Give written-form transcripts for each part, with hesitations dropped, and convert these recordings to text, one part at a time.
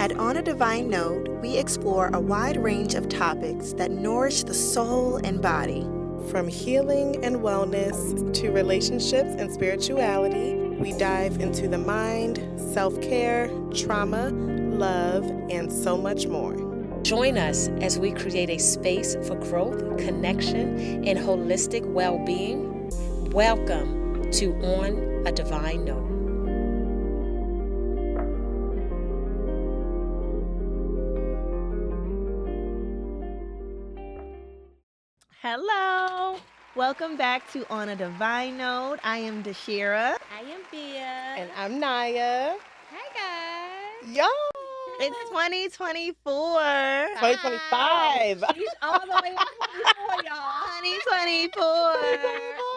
At On a Divine Note, we explore a wide range of topics that nourish the soul and body. From healing and wellness to relationships and spirituality, we dive into the mind, self-care, trauma, love, and so much more. Join us as we create a space for growth, connection, and holistic well-being. Welcome to On a Divine Note. Hello. Welcome back to On a Divine Note. I am Dashira. I am Bia. And I'm Naya. Hi, guys. Y'all! It's 2024. 2025. She's all the way up 24, y'all.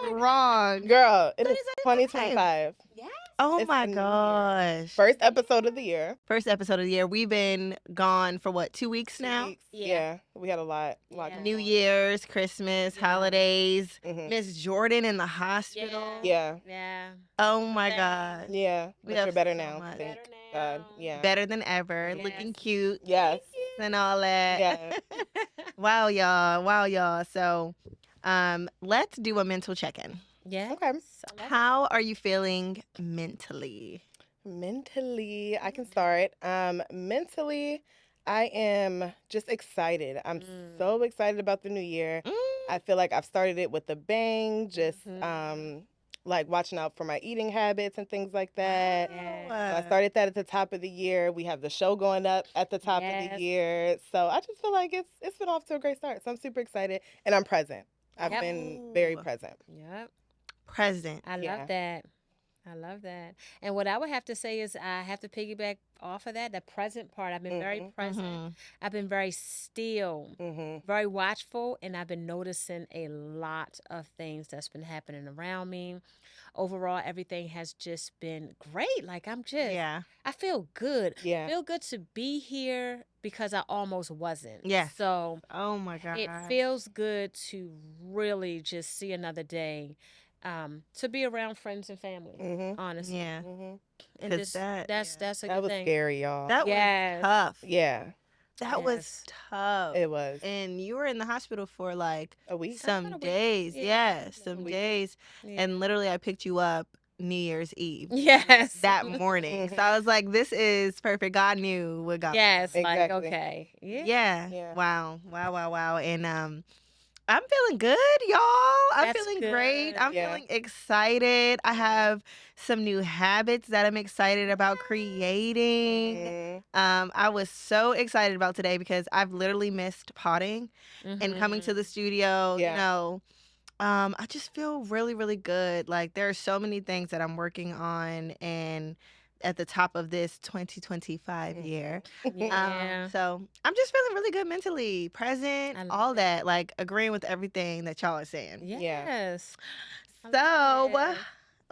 2024. Wrong. Girl, it is 2025. Yes. Oh It's my a new year. gosh. First episode of the year. First episode of the year. We've been gone for what, 2 weeks now? 2 weeks. Yeah. Yeah, we had a lot. Yeah. going New on. Year's, Christmas, Yeah. holidays. Mhm. Miss Jordan in the hospital. Yeah. Yeah. Oh my Thanks. God. Yeah, We but have you're better so now. much. Thank Better God. now. Yeah. Better than ever. Yes. Looking cute Yes. and all that. Yeah. Wow, y'all. Wow, y'all. So, let's do a mental check-in. Yeah. Okay. How are you feeling mentally? Mentally, I can start. Mentally, I am just excited. I'm so excited about the new year. I feel like I've started it with a bang, just like watching out for my eating habits and things like that. Yes. So I started that at the top of the year. We have the show going up at the top of Yes. the year. So I just feel like it's been off to a great start. So I'm super excited and I'm present. I've Yep. been very Ooh. present. Yep. Present. I Yeah. love that. I love that. And what I would have to say is I have to piggyback off of that, the present part. I've been very present. Mhm. I've been very still, very watchful, and I've been noticing a lot of things that's been happening around me. Overall, everything has just been great. Like Yeah. I feel good. Yeah. Feel good to be here because I almost wasn't. Yes. So Oh my God. it feels good to really just see another day. To be around friends and family, honestly. Yeah. And 'Cause just, that- that's a That good was thing. scary, y'all. That Yes. was tough. Yeah, That was Yes. tough. it was. And you were in the hospital for like A week. some About a week. days. Yeah, Yeah, about a some week. days. Yeah. And literally I picked you up New Year's Eve Yes. that morning. So I was like, this is perfect. God knew what God. Yes, like Exactly. okay. Yeah. Yeah. Yeah. Wow. And I'm feeling good, y'all. I'm That's feeling great. good. I'm Yeah. feeling excited. I have some new habits that I'm excited about creating. I was so excited about today because I've literally missed potting and coming to the studio, Yeah. you know. I just feel really, really good. Like there are so many things that I'm working on and at the top of this 2025 year. Yeah. So I'm just feeling really good mentally, present, I love all that, like agreeing with everything that y'all are saying. Yes. I So love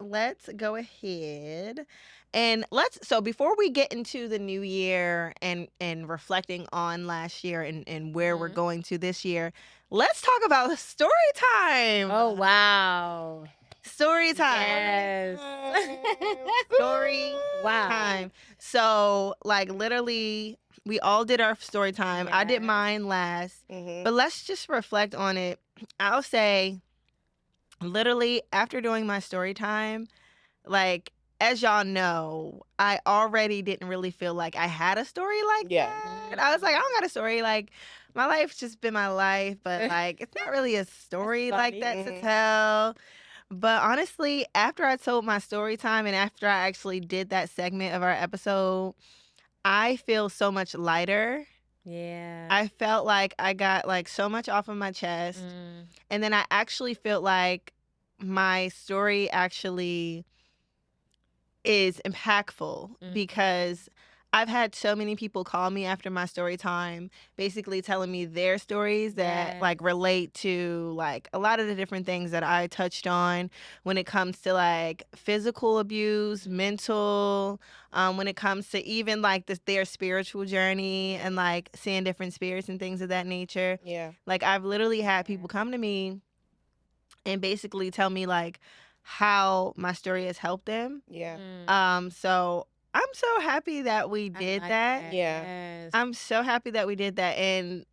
it. let's go ahead and so before we get into the new year and reflecting on last year and where we're going to this year, let's talk about story time. Oh wow. Story time. Yes. Story Wow. time. So like literally we all did our story time. I did Yes. mine last. Mhm. But let's just reflect on it. I'll say literally after doing my story time, like as y'all know, I already didn't really feel like I had a story like Yeah. that. I was like, I don't got a story. Like my life's just been my life, but like it's not really a story like funny. that to tell. But honestly, after I told my story time and after I actually did that segment of our episode, I feel so much lighter. Yeah. I felt like I got like so much off of my chest. And then I actually felt like my story actually is impactful because I've had so many people call me after my story time, basically telling me their stories that Yes. like relate to like a lot of the different things that I touched on when it comes to like physical abuse, mental, when it comes to even like their spiritual journey and like seeing different spirits and things of that nature. Yeah. Like I've literally had people come to me and basically tell me like how my story has helped them. Yeah. So I'm so happy that we I did like that. that. Yeah. Yes. I'm so happy that we did that. And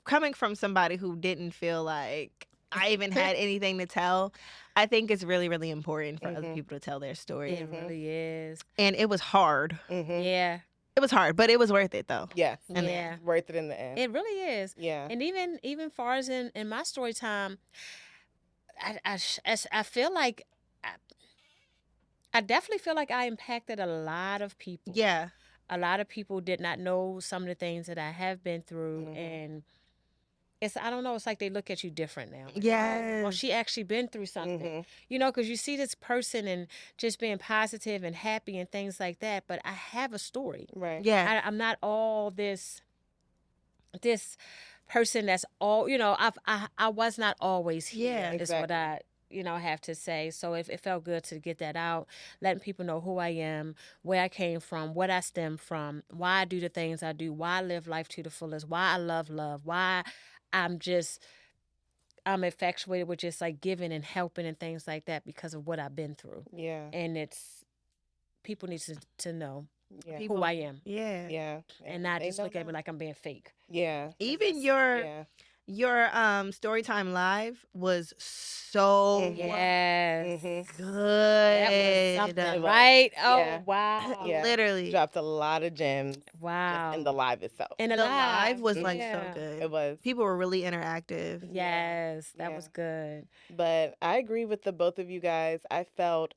coming from somebody who didn't feel like I even had anything to tell, I think it's really, really important for other Mhm. people to tell their story. It really is. And it was hard. Mhm. Yeah. It was hard, but it was worth it though. Yes. And Yeah. Worth it in the end. It really is. Yeah. And even far as in my story time, I feel like I, I definitely feel like I impacted a lot of people. yeah. A lot of people did not know some of the things that I have been through, and it's I don't know. It's like they look at you different now. Like, oh, well, Yes. she actually been through something, Mhm. you know, because you see this person and just being positive and happy and things like that. But I have a story. Right. Yeah. I'm not all this person that's all, you know, I was not always here, Yeah. is what Exactly. I, you know, have to say. So it felt good to get that out, letting people know who I am, where I came from, what I stem from, why I do the things I do, why I live life to the fullest, why I love love, why I'm just I'm infatuated with just like giving and helping and things like that because of what I've been through. Yeah. And it's people need to know Yeah. who I am Yeah. Yeah. and not they just know look at me now. like I'm being fake. Yeah. Even Yeah. your Storytime Live was so Yes. Mhm. That was good. something, It was. right? Oh, Yeah. wow. Yeah. Literally. Dropped a lot of gems just Wow. in the live itself. And The live alive. was like so Yeah. good. It was. People were really interactive. Yes, that Yeah. was good. But I agree with the both of you guys. I felt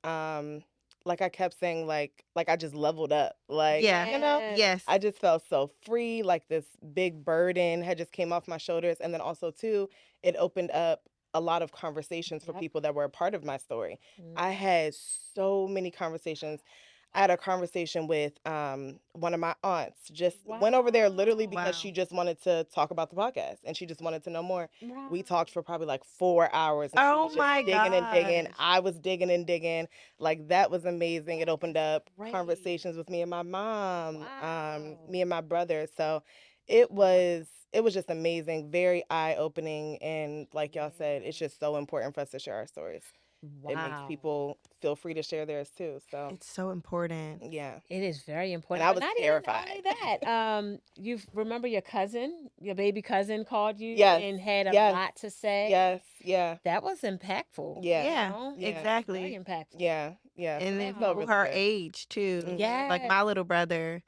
like I kept saying like I just leveled up. Like, Yeah. you know, Yes. I just felt so free, like this big burden had just came off my shoulders. And then also too, it opened up a lot of conversations for Yep. people that were a part of my story. Mm. I had so many conversations. I had a conversation with one of my aunts. Just went over there literally because Wow. she just wanted to talk about the podcast and she just wanted to know more. Wow. We talked for probably like 4 hours and she Oh was just my digging and digging. gosh. I was digging and digging. Like that was amazing. It opened up Great. conversations with me and my mom, Wow. me and my brother. So it was just amazing, very eye-opening, and like y'all said, it's just so important for us to share our stories. It makes Wow. people feel free to share theirs too. So It's so important. yeah. It is very important. And I But was not terrified. even only that. You remember your cousin, your baby cousin called you Yes. and had a Yes. lot to say. Yes. Yeah. That was impactful. Yeah. Yeah. You know? Yeah. Exactly. Very impactful. Yeah. Yeah. And So then it felt for really her good. age too. Mhm. Like my little brother,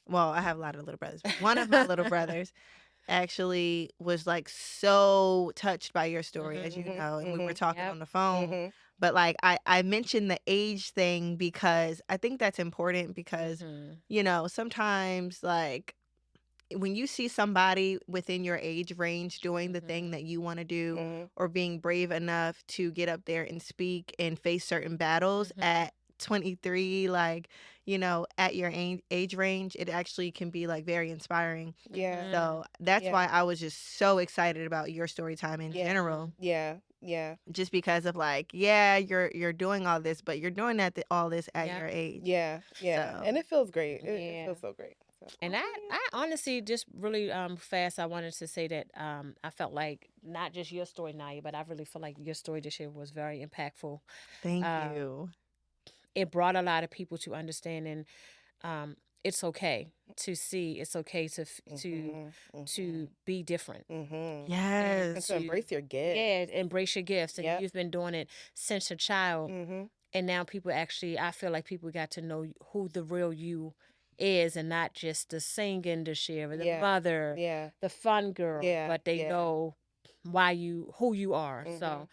well, I have a lot of little brothers. One of my little brothers actually was like so touched by your story, as you Mhm. know, and we were Mhm. talking Yep. on the phone. Mhm. But like I mentioned the age thing because I think that's important because Mhm. you know, sometimes like when you see somebody within your age range doing the thing that you want to do Mhm. or being brave enough to get up there and speak and face certain battles Mhm. at 23, like, you know, at your age range, it actually can be like very inspiring. Yeah. So that's Yeah. why I was just so excited about your story time in Yeah. general, Yeah. Yeah. just because of like, yeah, you're doing all this, but you're doing all this at Yep. your age. Yeah. Yeah. So And it feels great. It Yeah. feels so great. So. And I honestly just really fast I wanted to say that I felt like not just your story, Naya, but I really feel like your story this year was very impactful. thank Um, you. It brought a lot of people to understanding it's okay to see, it's okay to to be different. Mhm. Yes. And to embrace your gift. Yeah, embrace your gifts. And Yep. you've been doing it since a child. Mhm. And now people actually, I feel like people got to know who the real you is and not just the singing, the share, the Yeah. mother, Yeah. the fun girl, Yeah. but they Yeah. know who you are. So,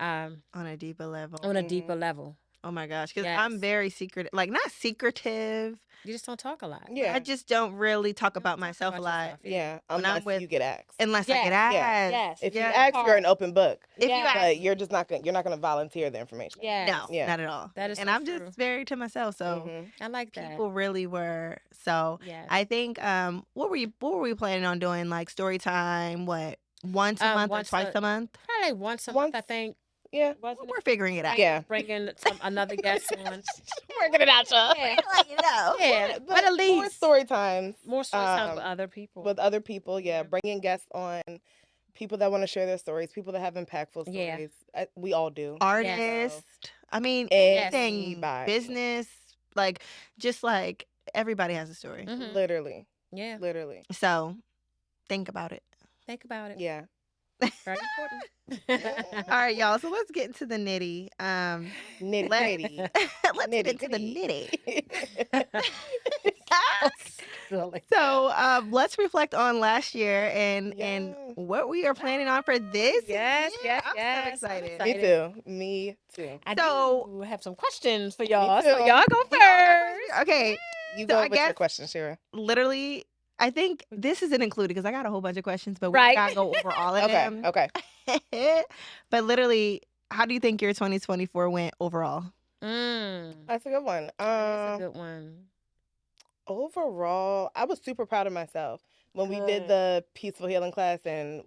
On a deeper level. on a deeper level. Oh my gosh, because Yes. I'm very secretive, like not secretive. You just don't talk a lot. Yeah. I just don't really talk You about don't talk myself a about lot yourself, Yeah. when I'm Unless with, you get asked. unless I get Yes. asked. Yes. If you Yeah. ask, you're an open book. If you Yes. ask, But you're not gonna volunteer the information. Yes. no, Yeah. not at all. That is And so I'm true. just very to myself, so Mhm. I like that. people really were. So Yes. I think what were we planning on doing? Like story time? What, once a month or twice a month? Probably once a month, I think. Yeah. Wasn't We're it? figuring it out. Yeah. Bringing another guest on. Working it out, y'all. Yeah. Let you know. Yeah, but at more least story times. more story time with other people. With other people, yeah. Yeah. Bringing guests on, people that want to share their stories, people that have impactful Yeah. stories. We all do. Artist. I mean, Yes. anything, Anybody. business, like just like everybody has a story. Literally. Yeah. Literally. So think about it. Think about it. Yeah. Very important. All right, y'all. So let's get into the nitty. Nitty Let, gritty. let's get into the nitty. Silly. So let's reflect on last year and Yes. what we are planning on for this Yes, year. yes, I'm yes. so I'm excited. Me excited. too. Me too. I So- do have some questions for y'all. too. So y'all go We all got first. questions? Okay, You so go I with your guess- question, Shira. literally, I think this isn't included because I got a whole bunch of questions, but we Right. gotta go over all of Okay. them. Okay. But literally, how do you think your 2024 went overall? That's a good one. That's a good one. Overall, I was super proud of myself when we did Good. the peaceful healing class, and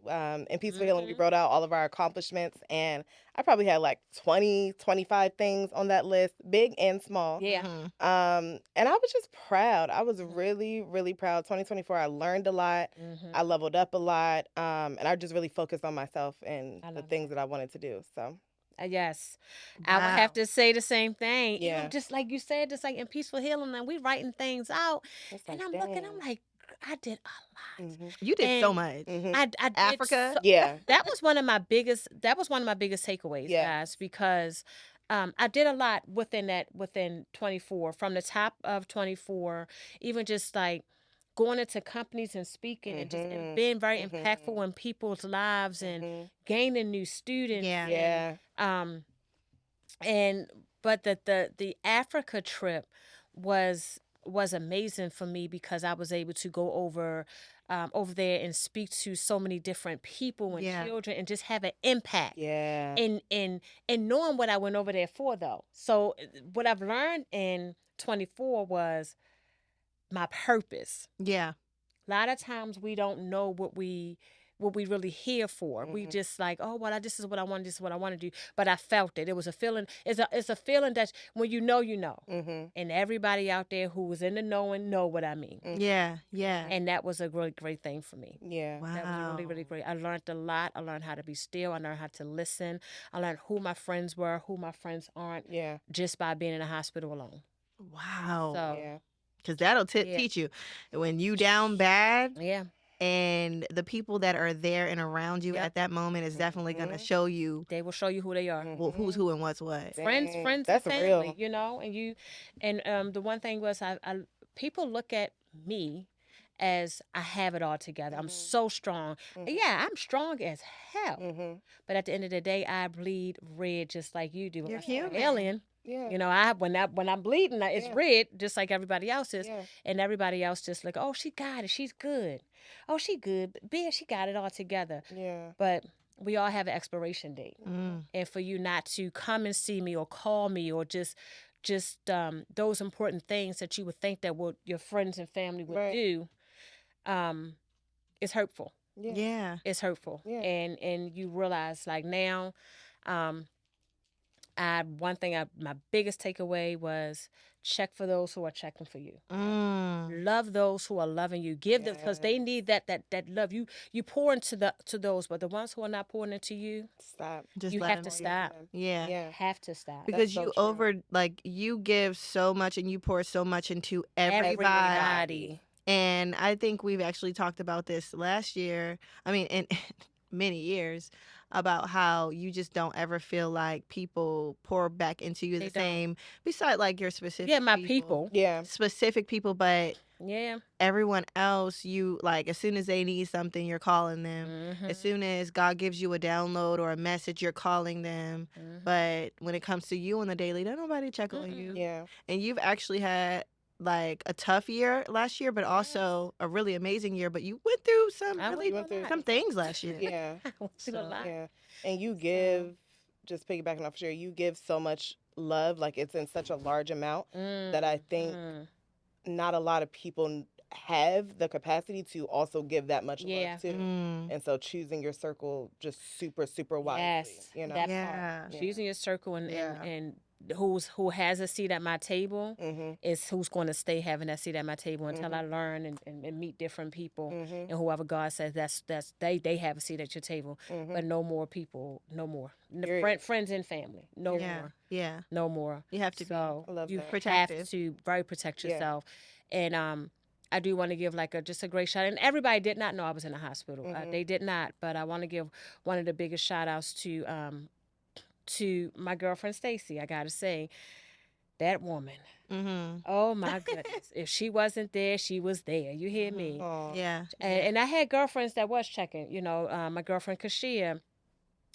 in peaceful healing we wrote out all of our accomplishments, and I probably had like 20, 25 things on that list, big and small. Yeah. Mhm. And I was just proud. I was really, really proud. 2024, I learned a lot. I leveled up a lot. And I just really focused on myself and I the love things that I wanted to do. So Yes. I would have Wow. to say the same thing. You know, Yeah. just like you said, just like in peaceful healing, and we writing things out, it's and like, I'm looking, I'm dang. like, I did a lot. Mhm. You did so And much. Mhm. I did Africa? so- Yeah. that was one of my biggest takeaways, Yes. guys, because I did a lot within 24, from the top of 24, even just like going into companies and speaking and just Mhm. being very Mhm. impactful in people's lives and Mhm. gaining new students. Yeah. Yeah. And, and but the Africa trip was amazing for me because I was able to go over there and speak to so many different people and Yeah. children and just have an impact Yeah. in knowing what I went over there for, though. So what I've learned in 24 was my purpose. Yeah. A lot of times we don't know what we really here for. We just like, oh well, this is what I want, this is what I want to do. But I felt it. It was a feeling. It's a feeling that when you know, you know. Mhm. And everybody out there who was in the knowing know what I mean. Yeah. Yeah. And that was a really great thing for me. Yeah. Wow. That was really, really great. I learned a lot. I learned how to be still. I learned how to listen. I learned who my friends were, who my friends aren't, Yeah. just by being in a hospital alone. Wow. So Yeah. Because that'll Yeah. teach you when you down bad, yeah, and the people that are there and around you Yep. at that moment is definitely going to Mhm. show you they will show you who they are. who's who and what's what. Friends, Dang, friends, that's and family. real. You know, and the one thing was, I people look at me as I have it all together. I'm so strong. Yeah, I'm strong as hell. Mhm. But at the end of the day, I bleed red just like you do. You're I'm an human. alien. Yeah. You know, when I'm bleeding, it's Yeah. red just like everybody else's. Yeah. And everybody else just like, oh, she got it. She's good. Oh, she good. Bea, she got it all together. Yeah. But we all have an expiration date. Mm. And for you not to come and see me or call me or just those important things that you would think that your friends and family would Right. do, it's hurtful. Yeah. Yeah. It's hurtful. Yeah. And you realize like now, my biggest takeaway was check for those who are checking for you. Mm. Love those who are loving you. Give them, because they need that love. You pour into those, but the ones who are not pouring into you, Stop. Just you let have them to be. stop. Yeah. Yeah. Have to stop. Because so you true. you give so much and you pour so much into everybody. Everybody. And I think we've actually talked about this last year. I mean, in many years, about how you just don't ever feel like people pour back into you They the don't. same. Besides, like your specific Yeah, my people. Yeah. specific people, but Yeah. everyone else, you like as soon as they need something, you're calling them. As soon as God gives you a download or a message, you're calling them. But when it comes to you on the daily, don't nobody check on you. Yeah. And you've actually had like a tough year last year, but also a really amazing year. But you went through some I really went through a lot. some things last year. Yeah. I went through a lot. Yeah. And you give, just piggybacking off Sherry, you give so much love, like it's in such a large amount that I think not a lot of people have the capacity to also give that much Yeah. love too. Mm. And so choosing your circle just super, super wisely. Yes, You know? that Yeah. part. Choosing your circle and, Yeah. and who has a seat at my table Mm-hmm. is who's going to stay having that seat at my table until I learn and meet different people, Mm-hmm. and whoever God says that's they have a seat at your table, Mm-hmm. but no more people, no more. Period. Friends and family, no Yeah. more, Yeah. no more. You have to So I love you that. have protective. to very protect Yeah. yourself, and I do want to give like just a great shout, and everybody did not know I was in the hospital. Mm-hmm. They did not, but I want to give one of the biggest shout outs to my girlfriend Stacy. I gotta say, that woman. Mm-hmm. Oh my goodness! If she wasn't there, she was there. You hear me? Aw. Yeah. And I had girlfriends that was checking. My girlfriend Kashia,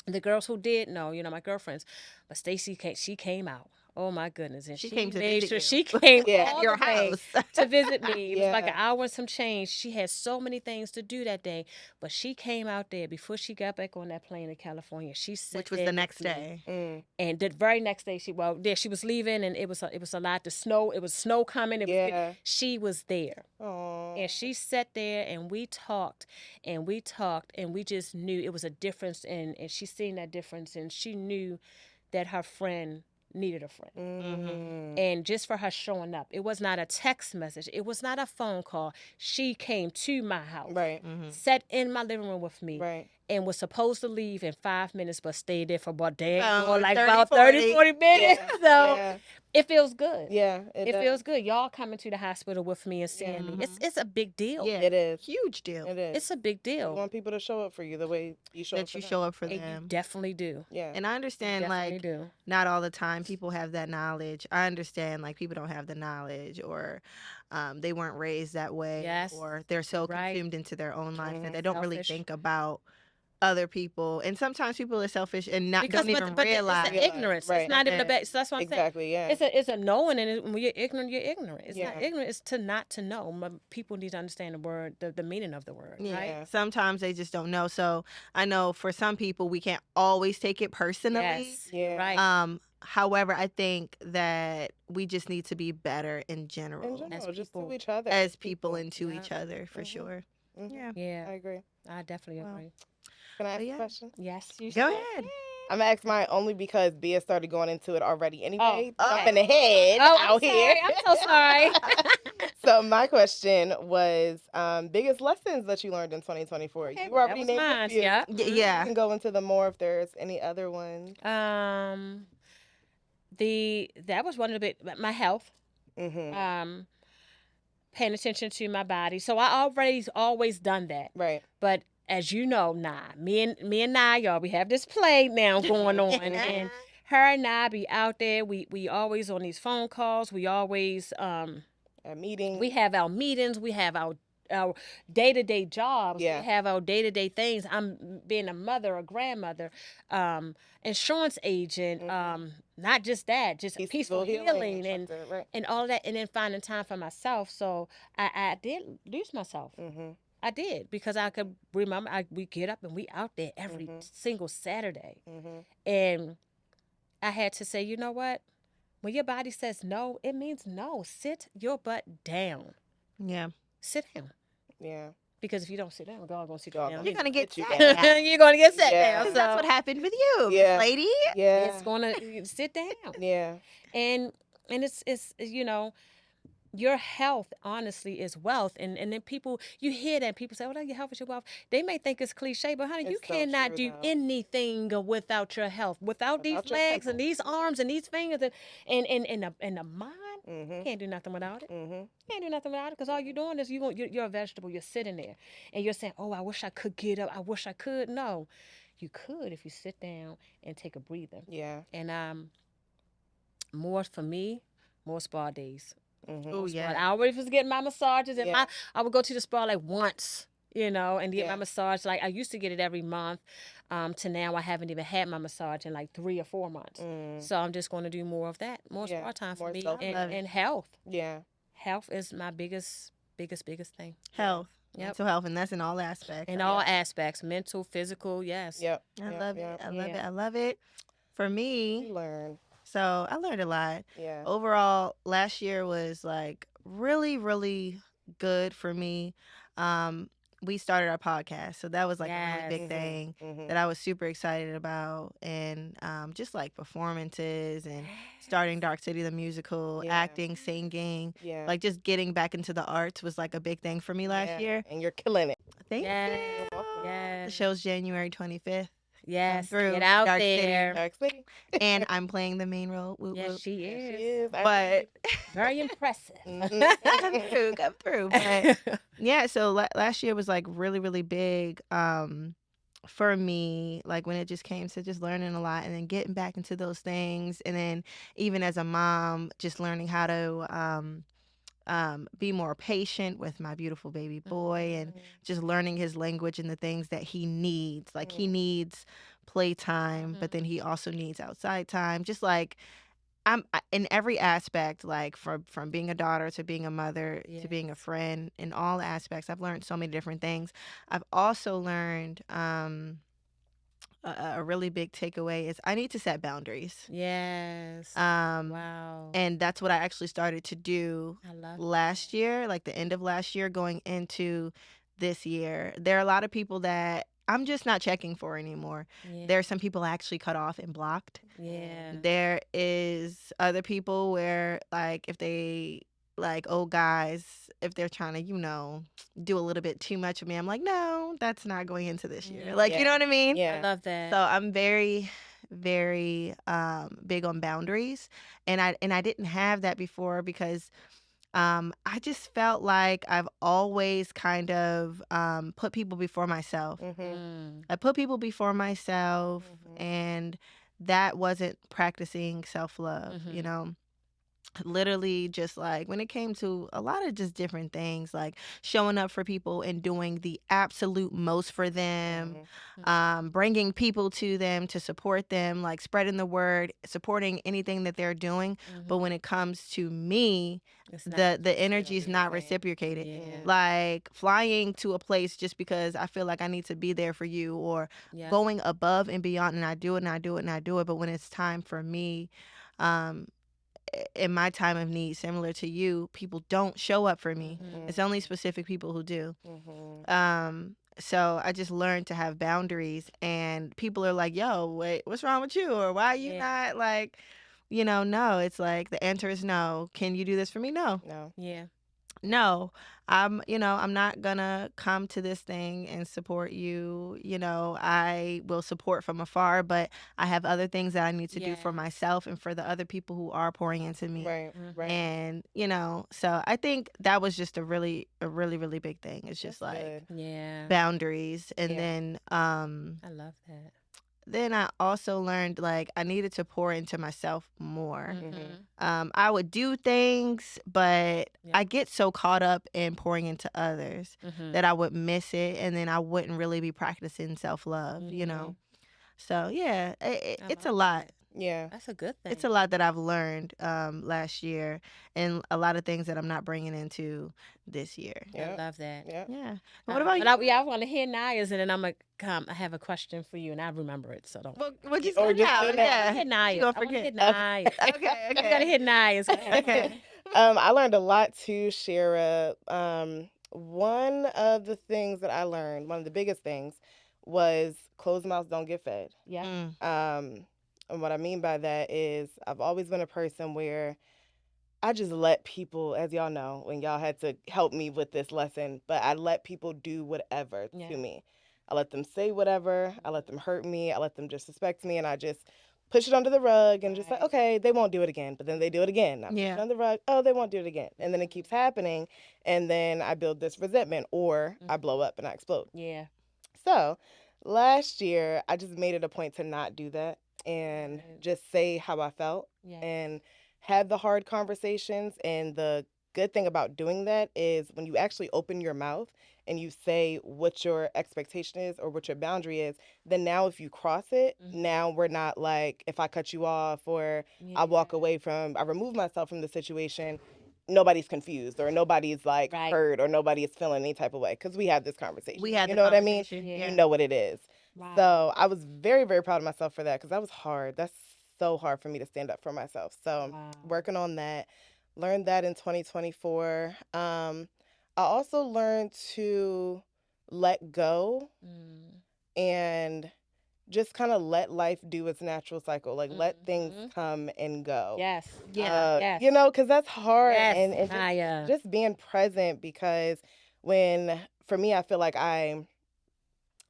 the girls who did know, my girlfriends, but Stacy she came out. Oh my goodness! And She she came to made visit sure you. she came Yeah. all Your the way house. to visit me. It was like Yeah. an hour and some change. She had so many things to do that day, but she came out there before she got back on that plane to California. She sat Which was there the with next me. day. Mm. And the very next day, she was leaving, and it was a lot. The snow, it was snow coming. Yeah. She was there, Aw. and she sat there, and we talked, and we talked, and we just knew it was a difference, and she seen that difference, and she knew that her friend needed a friend. Mm. And just for her showing up, it was not a text message, it was not a phone call. She came to my house, Right. sat in my living room with me, Right. and was supposed to leave in 5 minutes, but stayed there for about like 30, about 30, 40 minutes. Yeah. So Yeah. it feels good. Yeah. It does. feels good. Y'all coming to the hospital with me and seeing me. It's a big deal. Yeah. It is. Huge deal. It is. It's a big You deal. want people to show up for you the way you show up That for you them. show up for And you them. definitely do. Yeah. And I understand, Definitely like, do. not all the time people have that knowledge. I understand, like, people don't have the knowledge, or they weren't raised that way, Yes. or they're so Right. consumed into their own life that Mhm. they don't really Selfish. think about other people. And sometimes people are selfish and don't even but realize. it's an ignorance. Right. It's not even a Yeah. bad. So that's what I'm saying. Exactly. Yeah. It's a knowing, and when you're ignorant, you're ignorant. It's not Yeah. ignorant. It's to not to know. People need to understand the word, the meaning of the word, Yeah. right? Sometimes they just don't know. So I know for some people we can't always take it personally. Yes. Yeah. Right. However, I think that we just need to be better in general, In general, As just to people. each other. as people and to Yeah. each other, for Mhm. sure. Mhm. Yeah. Yeah. I agree. I definitely Well, agree. Can I ask But a yeah. question? Yes. You Go should. ahead. I'm gonna ask mine only because Bia started going into it already anyway. Oh, Jumping ahead Oh, I'm out here. sorry. I'm so sorry. So my question was biggest lessons that you learned in 2024. Okay, You already that was named mine. a few. Yeah. Yeah. You can go into the more if there's any other ones. That was one of the big, my health. Mm-hmm. Paying attention to my body. So I always done that. Right. But as you know, me and y'all, we have this play now going on, and her and I be out there. We always on these phone calls. We always A meeting. we have our meetings. We have our day-to-day jobs. Yeah. We have our day-to-day things. I'm being a mother, a grandmother, insurance agent, not just that, just peaceful healing and instructor, right. and all of that, and then finding time for myself. So I did lose myself. Mm-hmm. I did, because I could remember we get up and we out there every single Saturday. Mm-hmm. And I had to say, you know what? When your body says no, it means no. Sit your butt down. Yeah. Sit down. Yeah. Because if you don't sit down, God gonna sit you God down. gonna You're gonna get you sat down. down. You're gonna get sat Yeah. down. 'Cause So that's what happened with you, Miss Yeah. lady. Yeah. it's gonna sit down. Yeah. And it's your health honestly is wealth, and then people, you hear that people say, oh, your health is your wealth. They may think it's cliche, but honey, you It's so cannot true, do though. anything without your health, without these Without your legs and temple. these arms and these fingers and the mind. Mm-hmm. You can't do nothing without it. Mm-hmm. You can't do nothing without it, because all you're doing is you're a vegetable. You're sitting there and you're saying, oh, I wish I could get up, I wish I could. No, you could if you sit down and take a breather. Yeah. And more for me, more spa days. Mm-hmm. Oh yeah. I already was getting my massages, and Yeah. I would go to the spa like once, and get Yeah. my massage. Like I used to get it every month, to now I haven't even had my massage in like 3 or 4 months. So I'm just going to do more of that, more Yeah, spa time for more me, self-care. and health. Yeah. Health is my biggest thing. Health. Yep. Mental health, and that's in all aspects. In all aspects, mental, physical, yes. Yep. I Yep. love Yep. it. I love it. Yeah. I love it. For me, You learn. so I learned a lot. Yeah. Overall, last year was like really, really good for me. we started our podcast. So that was like a really Yes. big thing Mm-hmm. that I was super excited about. And just like performances and starting Dark City the musical, Yeah. acting, singing, Yeah. like just getting back into the arts was like a big thing for me last year. And you're killing it. Thank Yes. you. Yes. The show's January 25th. Yes. Through Get out Dark there. City. Dark City. And I'm playing the main role. Whoop, Yes, whoop. she Yes, is. she is. But Very impressive. come through. But yeah, so last year was like really, really big for me, like when it just came to just learning a lot and then getting back into those things. And then even as a mom, just learning how to be more patient with my beautiful baby boy and just learning his language and the things that he needs. Like he needs playtime, but then he also needs outside time. Just like in every aspect, like from being a daughter to being a mother to being a friend, in all aspects, I've learned so many different things. I've also learned a really big takeaway is I need to set boundaries. Yes. Wow. And that's what I actually started to do last year, like the end of last year, going into this year. There are a lot of people that I'm just not checking for anymore. Yeah. There are some people I actually cut off and blocked. Yeah. There is other people where, like, if they, like, old guys, if they're trying to, do a little bit too much of me, I'm like, no, that's not going into this year. Like, you know what I mean? Yeah. I love that. So I'm very, very big on boundaries. And I didn't have that before because I just felt like I've always kind of put people before myself. I put people before myself, and that wasn't practicing self-love, literally just like when it came to a lot of just different things, like showing up for people and doing the absolute most for them, bringing people to them to support them, like spreading the word, supporting anything that they're doing. But when it comes to me, the energy is not reciprocated. Like flying to a place just because I feel like I need to be there for you, or going above and beyond, and I do it and I do it and I do it. But when it's time for me, in my time of need, similar to you, people don't show up for me. It's only specific people who do. So I just learned to have boundaries, and people are like, yo, wait, what's wrong with you? Or why are you not like, no, it's like the answer is no. Can you do this for me? No. Yeah. No, I'm not gonna come to this thing and support you. I will support from afar, but I have other things that I need to do for myself and for the other people who are pouring into me. Right. And, so I think that was just a really, really big thing. It's just That's like good. boundaries. And then, I love that. then I also learned like I needed to pour into myself more. I would do things, but I get so caught up in pouring into others that I would miss it, and then I wouldn't really be practicing self-love, So yeah, it's a lot. Yeah. That's a good thing. It's a lot that I've learned last year, and a lot of things that I'm not bringing into this year. I love that. Yeah. What about you? I want to hear Naya's, and then I'm going to come. I have a question for you, and I remember it, so don't. Well, just Or go just now. do that. Yeah. Hit Naya. You gonna I wanna forget. hit Naya. Okay. You got to hit Naya's. Okay. I learned a lot too, Shara. One of the things that I learned, one of the biggest things, was closed mouths don't get fed. Yeah. And what I mean by that is I've always been a person where I just let people, as y'all know, when y'all had to help me with this lesson, but I let people do whatever to me. I let them say whatever. I let them hurt me. I let them disrespect me. And I just push it under the rug and just like, okay, they won't do it again. But then they do it again. I push it under the rug. Oh, they won't do it again. And then it keeps happening. And then I build this resentment, or I blow up and I explode. Yeah. So last year, I just made it a point to not do that and just say how I felt and have the hard conversations. And the good thing about doing that is when you actually open your mouth and you say what your expectation is or what your boundary is, then now if you cross it, now we're not like, if I cut you off or I walk away from, I remove myself from the situation, nobody's confused or nobody's like hurt or nobody is feeling any type of way because we had this conversation. We had you the know what I mean? conversation, You know what it is. Wow. So I was very, very proud of myself for that because that was hard. That's so hard for me to stand up for myself. So working on that, learned that in 2024. I also learned to let go Mm. and just kind of let life do its natural cycle. Like let things come and go. Yes. Yeah. Yes. You know, because that's hard. Yes, And Naya. just being present, because for me, I feel like I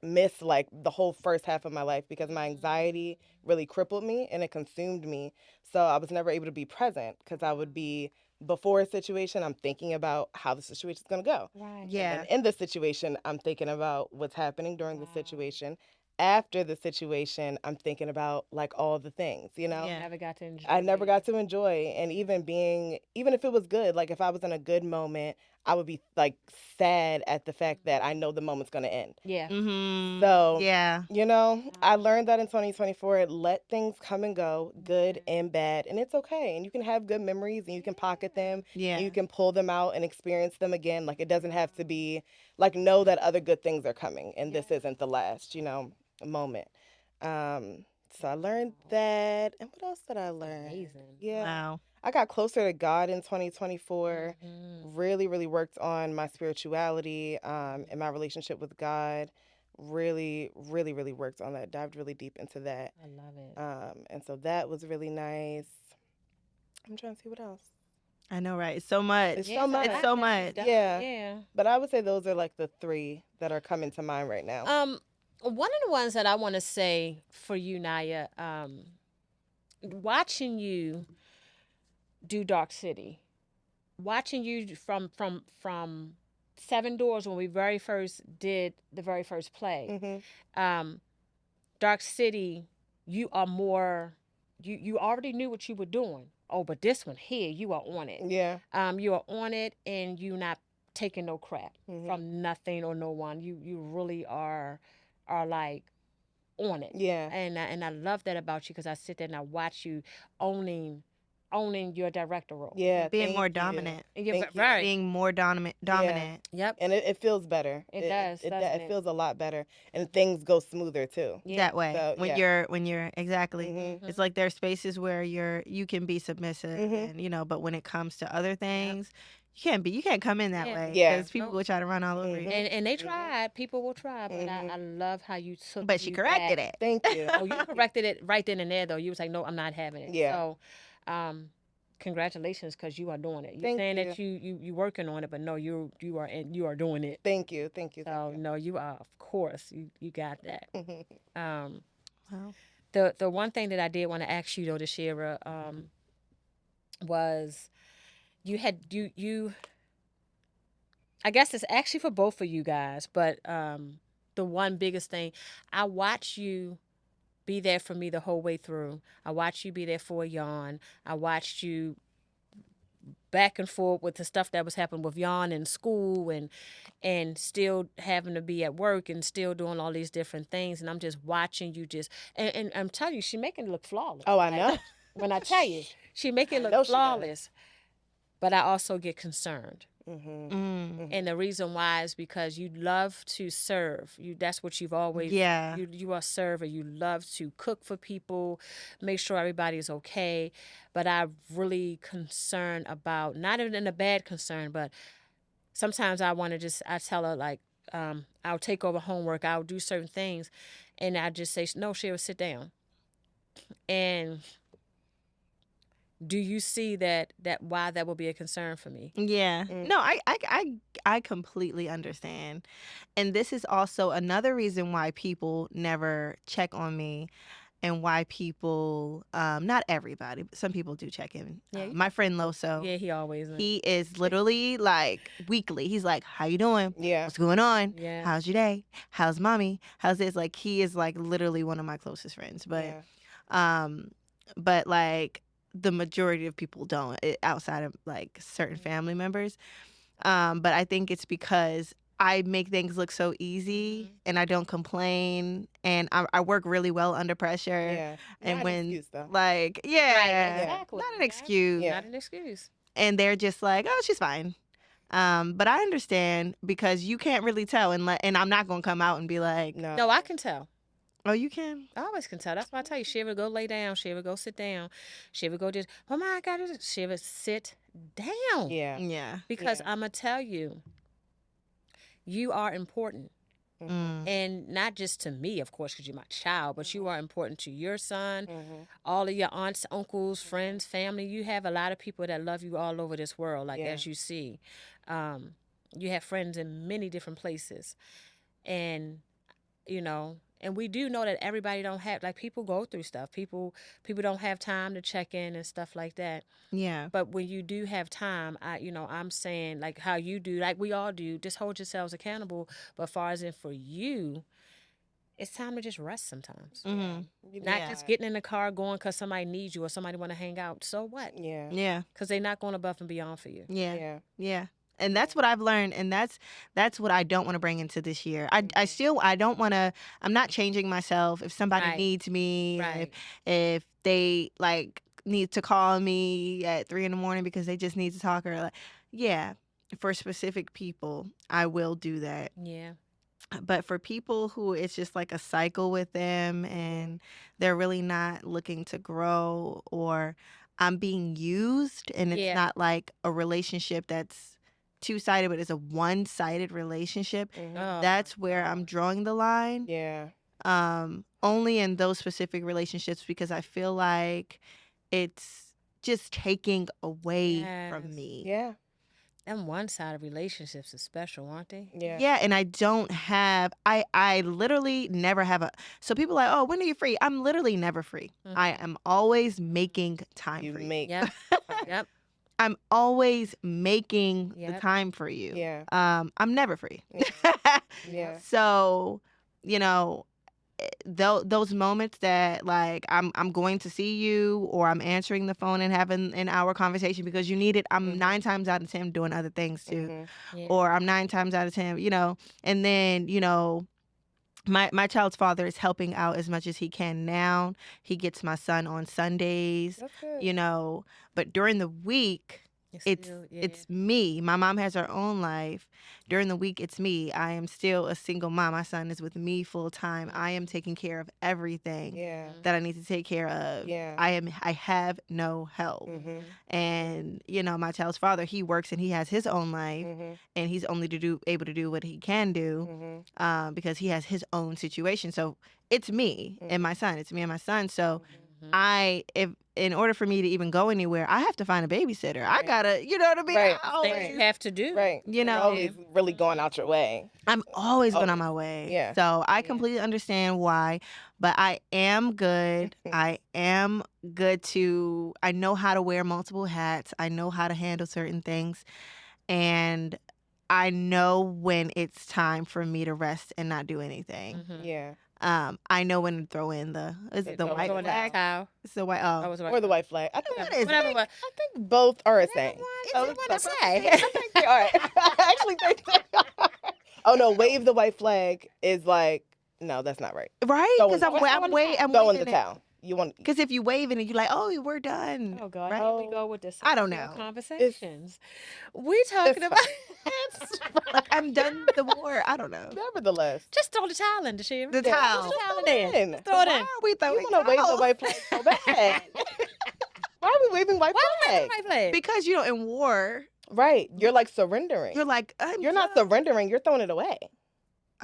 missed like the whole first half of my life because my anxiety really crippled me and it consumed me. So I was never able to be present because I would be before a situation, I'm thinking about how the situation's going to go. Right. And Yeah. then in the situation, I'm thinking about what's happening during the situation. After the situation, I'm thinking about like all the things, you know? Yeah. Never got to enjoy. I never got to enjoy. And even if it was good, like if I was in a good moment, I would be like sad at the fact that I know the moment's going to end. Yeah. Mm-hmm. So, Yeah. you know, I learned that in 2024, let things come and go, good and bad, and it's okay. And you can have good memories and you can pocket them Yeah. and you can pull them out and experience them again. Like, it doesn't have to be like, know that other good things are coming and this isn't the last, moment. So I learned that. And what else did I learn? Amazing. Yeah. Wow. I got closer to God in 2024. Mhm. Really, really worked on my spirituality and my relationship with God. Really, really, really worked on that. Dived really deep into that. I love it. And so that was really nice. I'm trying to see what else. I know, right? It's so much. It's so much. It's so much. Yeah. Yeah. But I would say those are like the three that are coming to mind right now. One of the ones that I want to say for you, Naya, watching you do Dark City, watching you from Seven Doors when we very first did the very first play. Mm-hmm. Dark City, you are more. You already knew what you were doing. Oh, but this one here, you are on it. Yeah. You are on it, and you not taking no crap Mm-hmm. from nothing or no one. You really are like on it. Yeah. And I love that about you because I sit there and I watch you owning your director role. Yeah. Being more thank you. dominant. And you're Thank you. very. Being more dominant. Yep. And it feels better. It does, doesn't It it? feels a lot better, and things go smoother too. Yeah. That way. So, when yeah. you're exactly. Mhm. It's like there's spaces where you can be submissive Mhm. and but when it comes to other things, you can't come in that Yeah. way Yeah. because people Nope. will try to run all over you. And they tried. People will try, but Mhm. I love how you took. But she you corrected back. it. Thank you. Oh, you corrected it right then and there, though. You was like, no, I'm not having it. Yeah. So, congratulations, because you are doing it. You're Thank saying you. that you working on it, but no, you are doing it. Thank you. Thank you. So no, you are, of course, you got that. Mhm. Wow. The one thing that I did want to ask you though, Deshira, was you had you. I guess it's actually for both of you guys, but the one biggest thing, I watch you be there for me the whole way through. I watched you be there for Yon. I watched you back and forth with the stuff that was happening with Yon in school and still having to be at work and still doing all these different things. And I'm just watching you and I'm telling you, she making it look flawless. Oh, I Like, know. when I tell you, she make it know look she does. flawless. But I also get concerned. Mhm. And the reason why is because you love to serve. That's what you've always. Yeah. You are a server. You love to cook for people, make sure everybody's okay. But I'm really concerned about, not even in a bad concern, but sometimes I tell her like, I'll take over homework. I'll do certain things, and I just say no. She'll sit down. And do you see that why that will be a concern for me? Yeah. No, I completely understand. And this is also another reason why people never check on me and why people not everybody, but some people do check in. Yeah, My friend Loso, Yeah, he always. he is literally like weekly. He's like, "How you doing? Yeah. What's going on? Yeah. How's your day? How's mommy? How's this?" Like he is like literally one of my closest friends. But Yeah. but like the majority of people don't outside of like certain family members. But I think it's because I make things look so easy and I don't complain and I work really well under pressure. Yeah. And Not an when excuse, though. like yeah, Right, exactly. not an excuse. Yeah. Not an excuse. And they're just like, "Oh, she's fine." But I understand because you can't really tell and I'm not gonna come out and be like, No, I can tell. "Oh, you can." I always can tell. That's why I tell you, she ever go lay down, she ever go sit down, she ever go just, oh my God, she ever sit down. Yeah. Yeah. Because Yeah. I'm going to tell you, you are important. And not just to me, of course, because you're my child, but you are important to your son, all of your aunts, uncles, friends, family. You have a lot of people that love you all over this world, like as you see. You have friends in many different places. And, and we do know that everybody don't have, like, people go through stuff. People don't have time to check in and stuff like that. Yeah. But when you do have time, I'm saying, like how you do, like we all do, just hold yourselves accountable. But far as in for you, it's time to just rest sometimes. Not just getting in the car going because somebody needs you or somebody want to hang out. So what? Yeah. Because they're not going above and beyond for you. Yeah. And that's what I've learned, and that's what I don't want to bring into this year. I don't want to. I'm not changing myself. If somebody needs me, if they like need to call me at 3 a.m. because they just need to talk, or for specific people, I will do that. Yeah. But for people who it's just like a cycle with them and they're really not looking to grow, or I'm being used and it's not like a relationship that's two-sided, but it's a one-sided relationship, that's where I'm drawing the line. Only in those specific relationships, because I feel like it's just taking away from me. Them one-sided relationships is special, aren't they? Yeah, and I don't have, I literally never have so people are like, oh, when are you free? I'm literally never free. I am always making time for you. Yep. I'm always making the time for you. I'm never free. So, those moments that like I'm going to see you, or I'm answering the phone and having an hour conversation because you need it, I'm 9 times out of 10 doing other things too. Or I'm 9 times out of 10, and then, my child's father is helping out as much as he can now. He gets my son on Sundays, but during the week, it's me. My mom has her own life. During the week, it's me. I am still a single mom. My son is with me full time. I am taking care of everything that I need to take care of. I have no help. And, my child's father, he works and he has his own life, and he's only able to do what he can do because he has his own situation. So it's me and my son. It's me and my son. So if in order for me to even go anywhere, I have to find a babysitter. I gotta, you know what I mean? Right. You have to do. Right. You're always really going out your way. I'm always going on my way. Yeah. So I completely understand why, but I am good. I am good I know how to wear multiple hats. I know how to handle certain things. And I know when it's time for me to rest and not do anything. I know when to throw in the white flag. It's the white. Or the white flag. I think What is whatever. I think both are a thing. What you want to say? I think they are. I actually think they are. Oh no, wave the white flag is like, no, that's not right. Right? Because I'm throwing the towel. You want because if you wave it and you're like, oh, we're done. Oh God, right? Here we go with this. I don't know. Conversations. We talking about. Like I'm done the war. I don't know. Nevertheless, just throw the towel in, Deshira. The towel. Just throw it in. Throw it in. Why are we throwing? You want to wave the white flag so bad? Why are we waving white flag? Because in war, right? You're like surrendering. You're like you're not surrendering. You're throwing it away.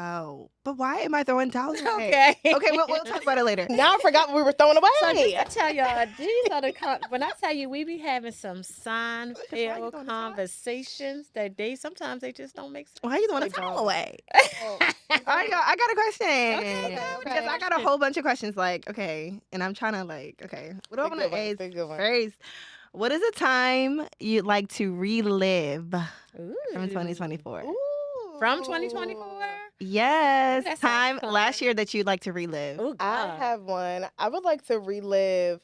Oh, but why am I throwing towels away? Okay, we'll talk about it later. Now I forgot what we were throwing away. So I tell y'all, these are when I tell you we be having some sign-filled conversations that sometimes they just don't make sense. Why are you throwing a towel away? I got a question. Okay. Because I got a whole bunch of questions. Like, okay, and I'm trying to what do I want to ask first? What is a time you'd like to relive from 2024? From 2024? Yes. That sounds Time fun. last year that you'd like to relive. Ooh, I have one. I would like to relive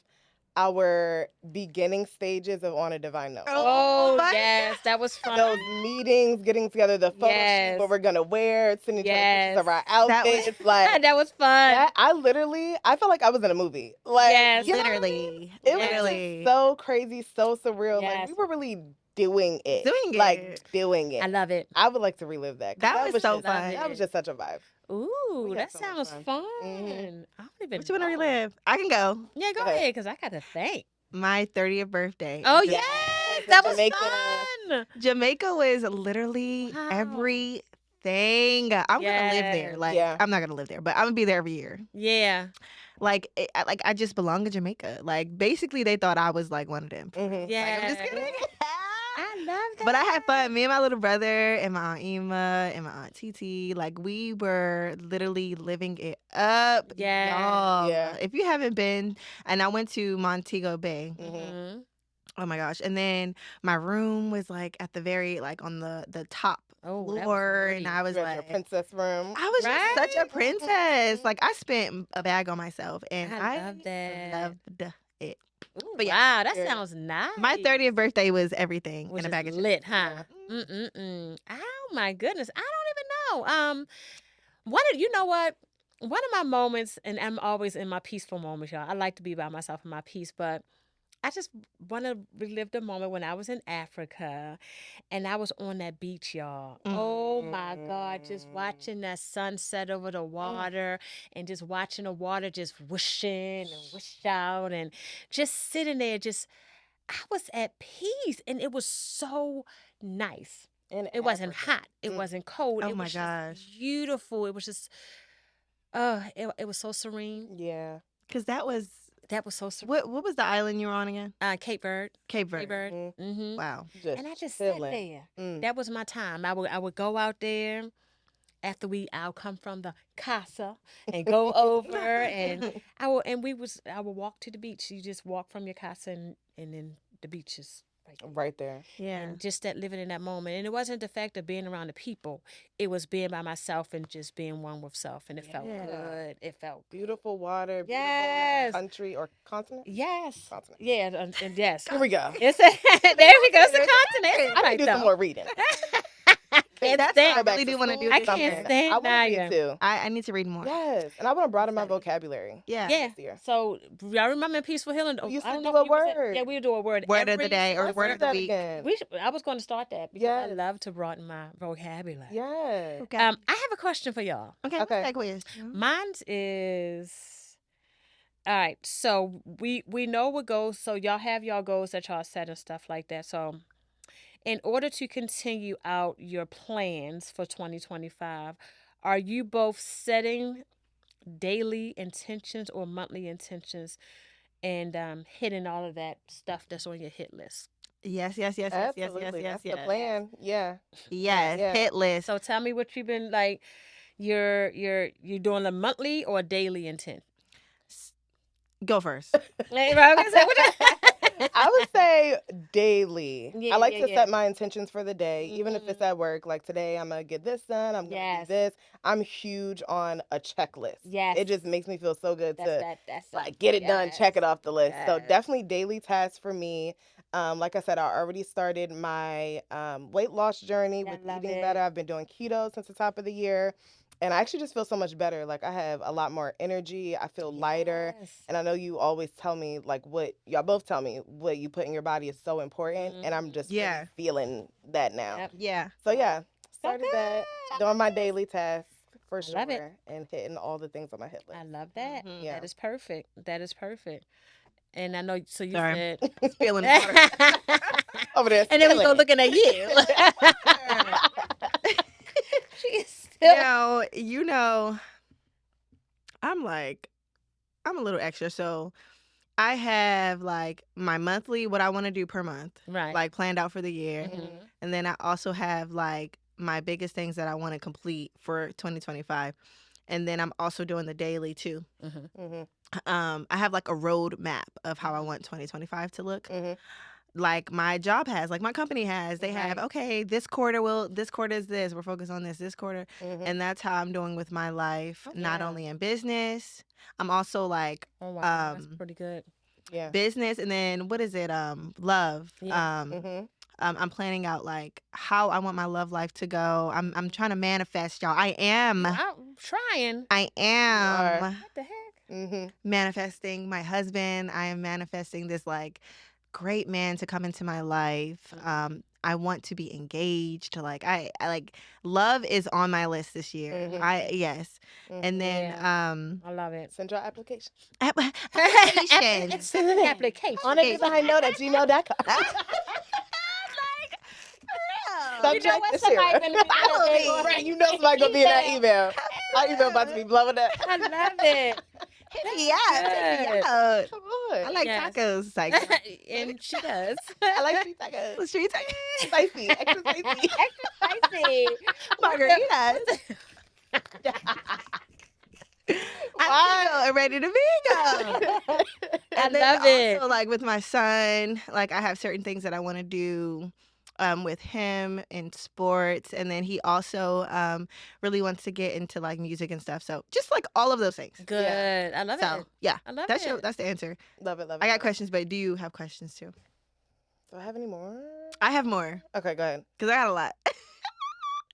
our beginning stages of On a Divine Note. Oh, yes. That was fun. Those meetings, getting together, the photo shoot, what we're going to wear, sending pictures of our outfits. That was fun. I felt like I was in a movie. Like, yes, literally. It was just so crazy, so surreal. Yes. Like, we were really doing it. Doing it. I love it. I would like to relive that. That was so fun. That was just such a vibe. Ooh, that so sounds fun. Mm-hmm. I don't even What you want to relive? I can go. Yeah, go ahead, because I got to think. My 30th birthday. Oh, yes. That was Jamaica. fun. Jamaica was literally thing. I'm gonna live there. Yes. Like, Yeah. I'm not gonna live there, but I'm gonna be there every year. Yeah. Like, I just belong to Jamaica. Like, basically, they thought I was like one of them. Mm-hmm. Yeah. Like, I'm just kidding. I love that. But I had fun. Me and my little brother and my Aunt Ema and my Aunt Titi, like we were literally living it up. Yeah. Y'all. Yeah. If you haven't been, and I went to Montego Bay. Mm-hmm. Oh my gosh. And then my room was like at the very, like on the top Oh, that was floor. And great. I was You had your like, princess room. I was just such a Right? princess. Like I spent a bag on myself and I I love that. loved it. Ooh, But yeah, wow, that Yeah. sounds nice. my 30th birthday was everything was in a just bag of chips. lit, huh? Yeah. Mm-mm-mm. Oh my goodness, I don't even know. You know what? One of my moments, and I'm always in my peaceful moments, y'all. I like to be by myself in my peace, but I just want to relive the moment when I was in Africa and I was on that beach, y'all. Oh my God, just watching that sunset over the water and just watching the water just whooshing and whoosh out and just sitting there, I was at peace and it was so nice. In It wasn't Africa. hot. It wasn't cold. Oh It my was gosh. just beautiful. It was just, it was so serene. Yeah. Because that was, That was so serene. what was the island you were on again? Cape Verde. Cape Cape Verde. Verde. Mm-hmm. Wow. Just And I just sat chilling. there. Mm. That was my time. I would go out there after I'll come from the casa and go over and I would walk to the beach. You just walk from your casa and then the beach is right there. Right there. Yeah. And just that living in that moment. And it wasn't the fact of being around the people. It was being by myself and just being one with self. And it felt Yeah. good. It felt good. Beautiful water. Beautiful Yes. country or continent. Yes. Continent. Yeah, and yes. Here we go. It's there we go. It's a continent. I Right need to do though. some more reading. Can't That's stand- what I really do want to do. I this can't summer. stand I want to Naya. read too. I need to read more. Yes, and I want to broaden my vocabulary. Yeah. Yeah. This year. So y'all remember in Peaceful Healing? We used I to don't do know a if you was word. Yeah, we do a word. Word of the every day or single word Let's of do the that week. again. I was going to start that because I Yes. love to broaden my vocabulary. Yes. Okay. I have a question for y'all. Okay. Okay. What's that quiz? Mine is all right. So we know what goals. So y'all have y'all goals that y'all set and stuff like that. So in order to continue out your plans for 2025, are you both setting daily intentions or monthly intentions and hitting all of that stuff that's on your hit list? Yes. Absolutely. That's the plan. Yeah. Yes. Yeah. Hit list. So tell me what you've been like. You're doing a monthly or a daily intent? Go first. I would say daily. Yeah, I like yeah, to yeah. set my intentions for the day, even if it's at work. Like today, I'm going to get this done. I'm going to Yes. do this. I'm huge on a checklist. Yes. It just makes me feel so good to That's like get it done, check it off the list. So Yes. definitely daily tasks for me. Like I said, I already started my weight loss journey I with love eating it. better. I've been doing keto since the top of the year. And I actually just feel so much better. Like I have a lot more energy. I feel lighter. Yes. And I know you always tell me like what y'all both tell me what you put in your body is so important. And I'm just Yeah. really feeling that now. Yep. Yeah. So yeah, started good. that, doing my daily tasks for sure, love it. and hitting all the things on my hit list. I love that. Mhm. Yeah. That is perfect. That is perfect. And I know. So you Sorry. said. Spilling water. Over there, And then we go spilling. looking at you. She's still. I'm a little extra. So I have like my monthly, what I want to do per month, Right. like planned out for the year. Mhm. And then I also have like my biggest things that I want to complete for 2025. And then I'm also doing the daily too. Mhm. Mm-hmm. I have like a road map of how I want 2025 to look. Mm-hmm. Like my job has, like my company has. They have, Right. okay, this quarter is this. We're focused on this quarter. Mm-hmm. And that's how I'm doing with my life, not Yeah. only in business. I'm also like Oh wow, that's um, pretty good. Yeah. business, and then what is it? Love. Yeah. Mm-hmm. I'm planning out like how I want my love life to go. I'm trying to manifest, y'all. I am. I'm trying. I am What the heck? Mm-hmm. manifesting my husband. I am manifesting this like great man to come into my life. I want to be engaged. Like I like love is on my list this year. Mhm. Yes. And then I love it. Send your application. application. It's an application. On it behind note at gmail.com. You know Subject what? is Somebody Sarah. gonna be Follow me. Right, you know And might gonna be in that email. Our email about to be blowing up. I love it. Hit me out. Come on. I like Yes. tacos. It's like, And she does. I like street tacos. street tacos. Spicy, extra spicy. Extra spicy. Margaritas. I'm ready to bingo. I And then love it. also, like with my son, like I have certain things that I want to do with him in sports, and then he also really wants to get into like music and stuff. So just like all of those things. Good. Yeah. I love So it. yeah, I love that's it. that's the answer. Love it, love it. I got questions, but do you have questions too? Do I have any more? I have more Okay, go ahead. because I got a lot.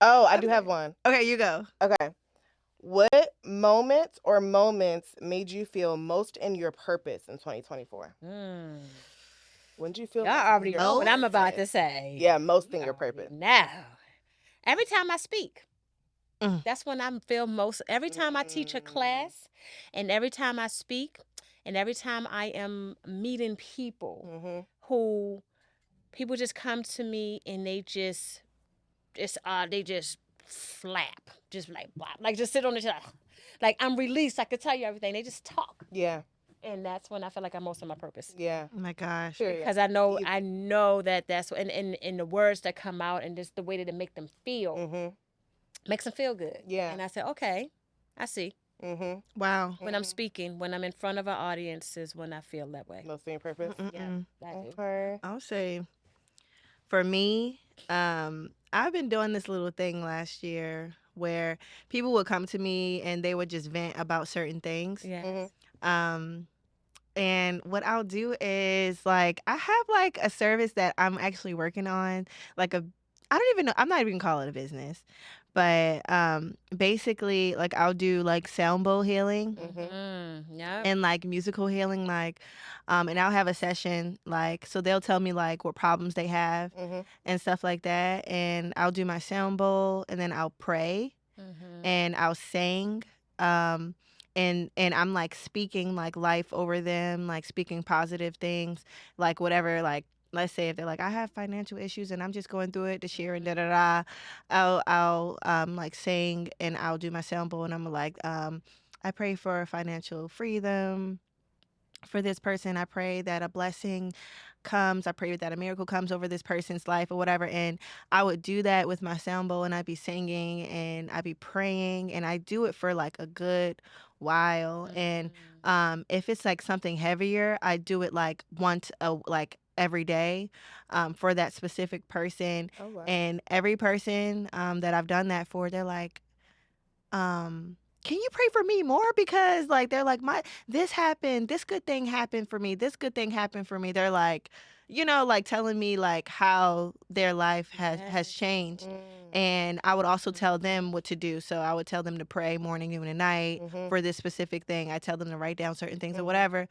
Oh, I do have one. Okay, you go. Okay. What moments made you feel most in your purpose in 2024? When did you feel Y'all most in already your know what I'm purpose? about to say. Yeah, most in your purpose. Now, every time I speak, Mm. that's when I feel most. Every time I teach a class, and every time I speak, and every time I am meeting people who people just come to me and they just flap, just like blop, like just sit on the chair, like I'm released. I could tell you everything. They just talk, Yeah, and that's when I feel like I'm most on my purpose. yeah. Oh my gosh. Period. Because I know that's and the words that come out and just the way that it make them feel makes them feel good. Yeah. And I said, okay, I see. Wow. When I'm speaking, when I'm in front of an audience is when I feel that way. Most in your purpose. Yeah, I do. Okay. I'll say for me, I've been doing this little thing last year where people would come to me and they would just vent about certain things. Yeah. And what I'll do is like I have like a service that I'm actually working on, like I don't even know, I'm not even gonna call it a business. But basically like I'll do like sound bowl healing Yeah. and like musical healing, like and I'll have a session, like so they'll tell me like what problems they have and stuff like that, and I'll do my sound bowl and then I'll pray and I'll sing, and I'm like speaking like life over them, like speaking positive things, like whatever, like let's say if they're like I have financial issues and I'm just going through it this year and da da da, I'll like sing and I'll do my sound bowl and I'm like I pray for financial freedom for this person. I pray that a blessing comes. I pray that a miracle comes over this person's life or whatever. And I would do that with my sound bowl and I'd be singing and I'd be praying and I do it for like a good while. And if it's like something heavier, I do it like like every day for that specific person. Oh, wow. And every person that I've done that for, they're like, can you pray for me more? Because like they're like this happened, this good thing happened for me, this good thing happened for me. They're like, you know, like telling me like how their life has changed. And I would also tell them what to do. So I would tell them to pray morning, noon, and night for this specific thing. I tell them to write down certain things or whatever.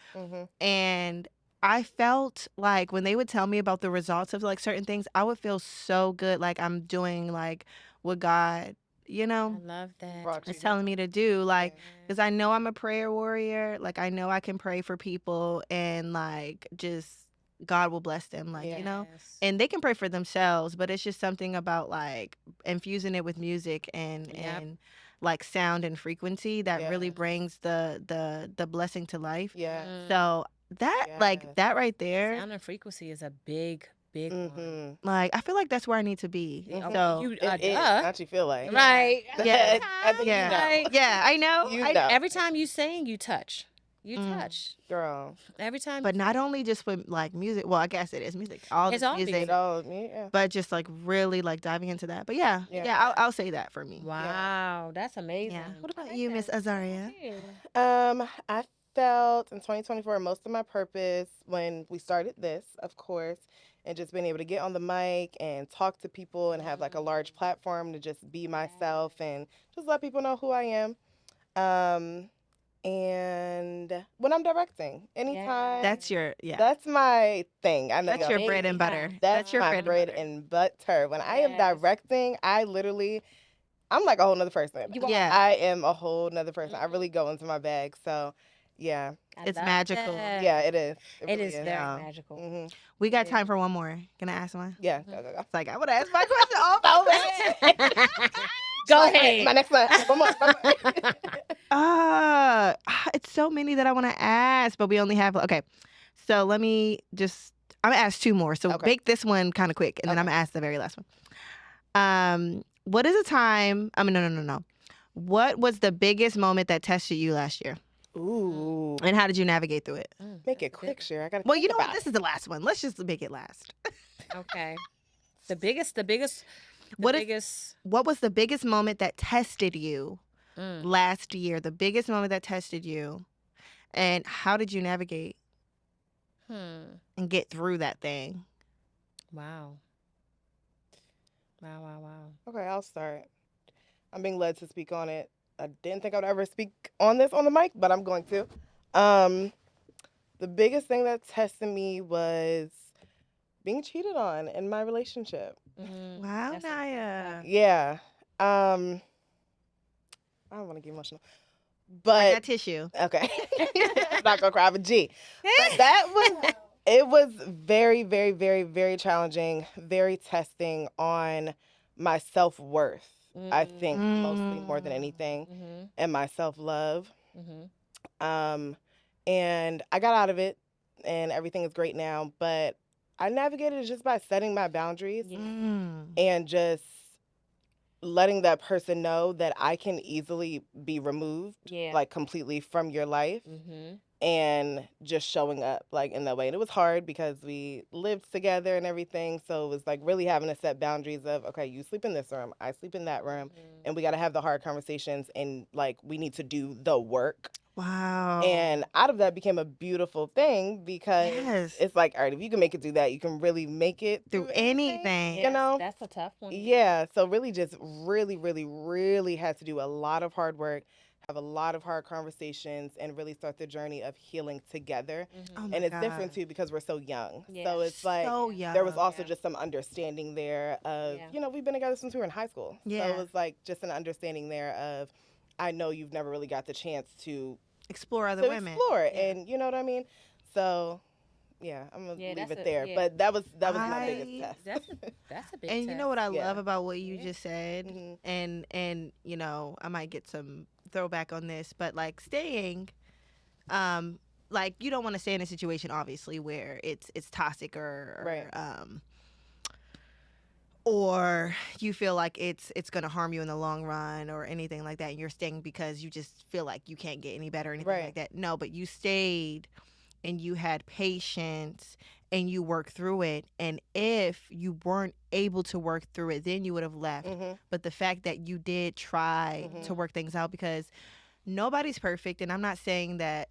And I felt like when they would tell me about the results of like certain things, I would feel so good, like I'm doing like what God, you know, I love that. it's telling me to do, like, because I know I'm a prayer warrior. Like, I know I can pray for people and, like, just God will bless them, like, you know, and they can pray for themselves. But it's just something about, like, infusing it with music and like, sound and frequency that really brings the blessing to life. Yeah. So that, like, that right there. Sound and frequency is a big one. Like, I feel like that's where I need to be. So You actually feel like. right. Yeah. I think Yeah. you know. Yeah, I know. You I know. Every time you sing, you touch. You touch. Girl. Every time. But not only just with like music. Well, I guess it is music. All It's this all music. music. Yeah. But just like really like diving into that. But yeah, I'll say that for me. Wow, that's amazing. Yeah. What about you, Miss Azaria? I felt in 2024 most of my purpose when we started this, of course, and just being able to get on the mic and talk to people and have like a large platform to just be myself and just let people know who I am. And when I'm directing, anytime. That's That's my thing. I know that's your bread and butter. That's your my bread and butter. When I am directing, I'm like a whole nother person. Yeah. I am a whole nother person. I really go into my bag. So, yeah. It's magical. Yeah, it is. It really is very magical. We got time for one more. Can I ask one? Yeah, go. It's like I would ask my question all over. Go All right, ahead. my next one. One more. It's so many that I want to ask, but we only have okay. So let me just. I'm gonna ask two more. So Okay. make this one kind of quick, and then I'm Okay. gonna ask the very last one. What is a time? I mean, no. What was the biggest moment that tested you last year, Ooh. and how did you navigate through it? Make it quick, Cher. I gotta. Well, think you know what? about This it. is the last one. Let's just make it last. Okay. The biggest. What was the biggest moment that tested you last year? The biggest moment that tested you, and how did you navigate and get through that thing? Wow. Wow. Okay, I'll start. I'm being led to speak on it. I didn't think I'd ever speak on this on the mic, but I'm going to. The biggest thing that tested me was being cheated on in my relationship. Wow, That's Naya. Yeah. I don't want to get emotional, I but got tissue. okay, I'm not gonna cry. I'm a G. But that was. It was very, very, very, very challenging, very testing on my self-worth. I think mostly more than anything, and my self-love. And I got out of it, and everything is great now. But I navigated it just by setting my boundaries and just letting that person know that I can easily be removed, like completely from your life, and just showing up like in that way. And it was hard because we lived together and everything, so it was like really having to set boundaries of, okay, you sleep in this room, I sleep in that room, and we got to have the hard conversations, and like we need to do the work. Wow. And out of that became a beautiful thing because it's like, all right, if you can make it through that, you can really make it through anything. you know? That's a tough one. Yeah, so really just really, really, really had to do a lot of hard work, have a lot of hard conversations, and really start the journey of healing together. Oh my And it's God. different too because we're so young. Yeah. So it's like So young. there was also just some understanding there of, we've been together since we were in high school. Yeah. So it was like just an understanding there of, I know you've never really got the chance to explore other women. And you know what I mean? So yeah, I'm gonna leave it there. But that was my biggest test. That's a big And test. you know what I love about what you just said, and I might get some throwback on this, but like staying, like you don't want to stay in a situation obviously where it's toxic or you feel like it's going to harm you in the long run or anything like that, and you're staying because you just feel like you can't get any better or anything like that. No, but you stayed and you had patience and you worked through it, and if you weren't able to work through it, then you would have left. But the fact that you did try to work things out, because nobody's perfect, and I'm not saying that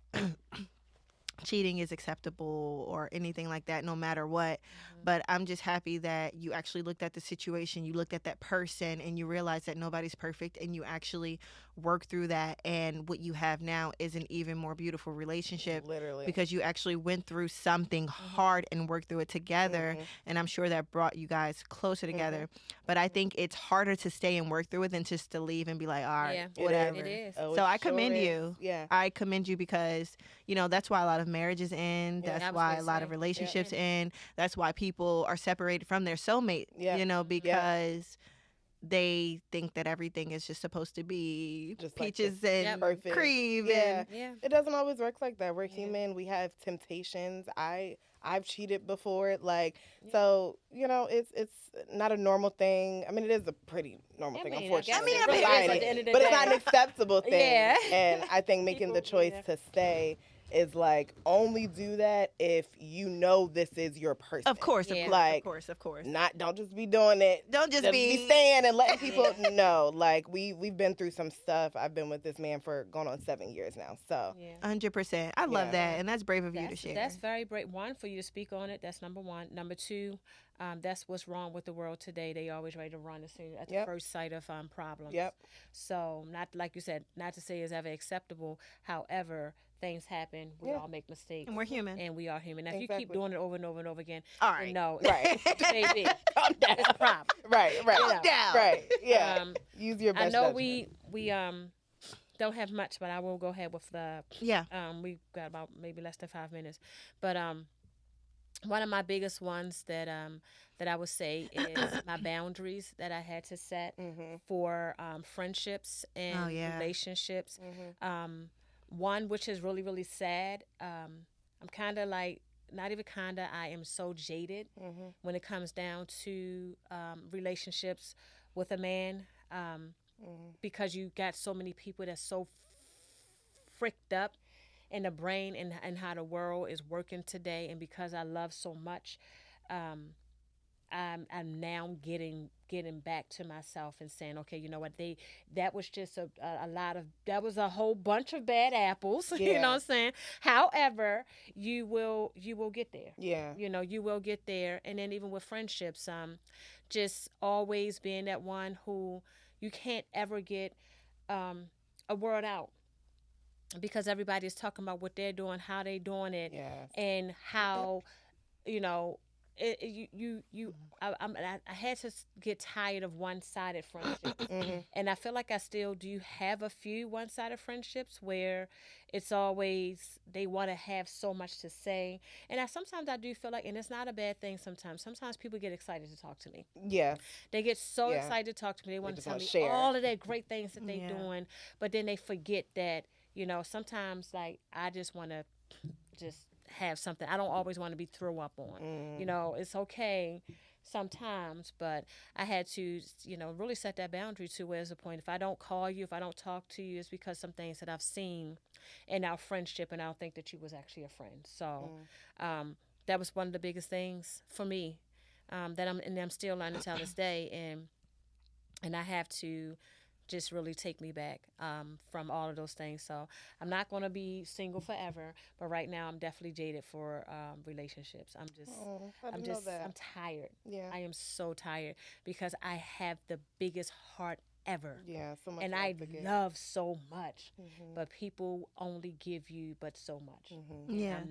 cheating is acceptable or anything like that, no matter what. But I'm just happy that you actually looked at the situation, you looked at that person, and you realized that nobody's perfect, and you actually worked through that. And what you have now is an even more beautiful relationship. Literally. Because you actually went through something hard and worked through it together. And I'm sure that brought you guys closer together. But I think it's harder to stay and work through it than just to leave and be like, all right, whatever. It is. So I commend you. Yeah. I commend you because, that's why a lot of marriages end. Yeah, That's why a lot of relationships end. That's why people are separated from their soulmate, because they think that everything is just supposed to be just peaches like and perfect cream. Yeah. It doesn't always work like that. We're human. We have temptations. I've cheated before. So, it's not a normal thing. I mean, it is a pretty normal thing, unfortunately. But it's not an acceptable thing. Yeah. And I think making the choice to stay is like, only do that if you know this is your person. Of course. Don't just be doing it. Don't just be staying and letting people know. Like we've been through some stuff. I've been with this man for going on 7 years now. So 100%. I love that, and that's brave of you to share. That's very brave. One, for you to speak on it. That's number one. Number two, that's what's wrong with the world today. They always ready to run as soon at the first sight of problems. So not like you said, not to say it's ever acceptable. However, things happen. We all make mistakes. And we're human. And we are human. Now, if you keep doing it over and over and over again, all right. No. Right. Baby. Calm down. It's a problem. Right. Calm down. Right. Yeah. Use your best I know judgment. we don't have much, but I will go ahead with the yeah. We got about maybe less than 5 minutes. But one of my biggest ones that I would say is my boundaries that I had to set for friendships Oh and yeah. relationships. One which is really really sad. I'm kind of like not even kinda. I am so jaded when it comes down to relationships with a man. Because you got so many people that's so fricked up in the brain and how the world is working today, and because I love so much, um, I'm now getting back to myself and saying, okay, you know what, that was just a lot of, that was a whole bunch of bad apples. You know what I'm saying? However, you will get there. Yeah. You will get there. And then even with friendships, just always being that one who you can't ever get a word out, because everybody's talking about what they're doing, how they doing it, Yes. and how, you know, I had to get tired of one-sided friendships. And I feel like I still do have a few one-sided friendships where it's always they want to have so much to say. And sometimes I do feel like, and it's not a bad thing sometimes people get excited to talk to me. Yes. They get so Yeah. excited to talk to me. They want to just tell wanna me share. all of that great things that they Yeah. doing, but then they forget that, sometimes like I just want to just have something. I don't always want to be throw up on. It's okay sometimes, but I had to, really set that boundary to where's the point. If I don't call you, if I don't talk to you, it's because some things that I've seen in our friendship, and I don't think that you was actually a friend. So that was one of the biggest things for me, that I'm still learning to this day, and I have to just really take me back, from all of those things. So I'm not going to be single forever, but right now I'm definitely jaded for relationships. I didn't know that. I'm tired. Yeah. I am so tired because I have the biggest heart ever. Yeah. So much. And I love so much, but people only give you but so much. Yeah.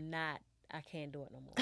I can't do it no more.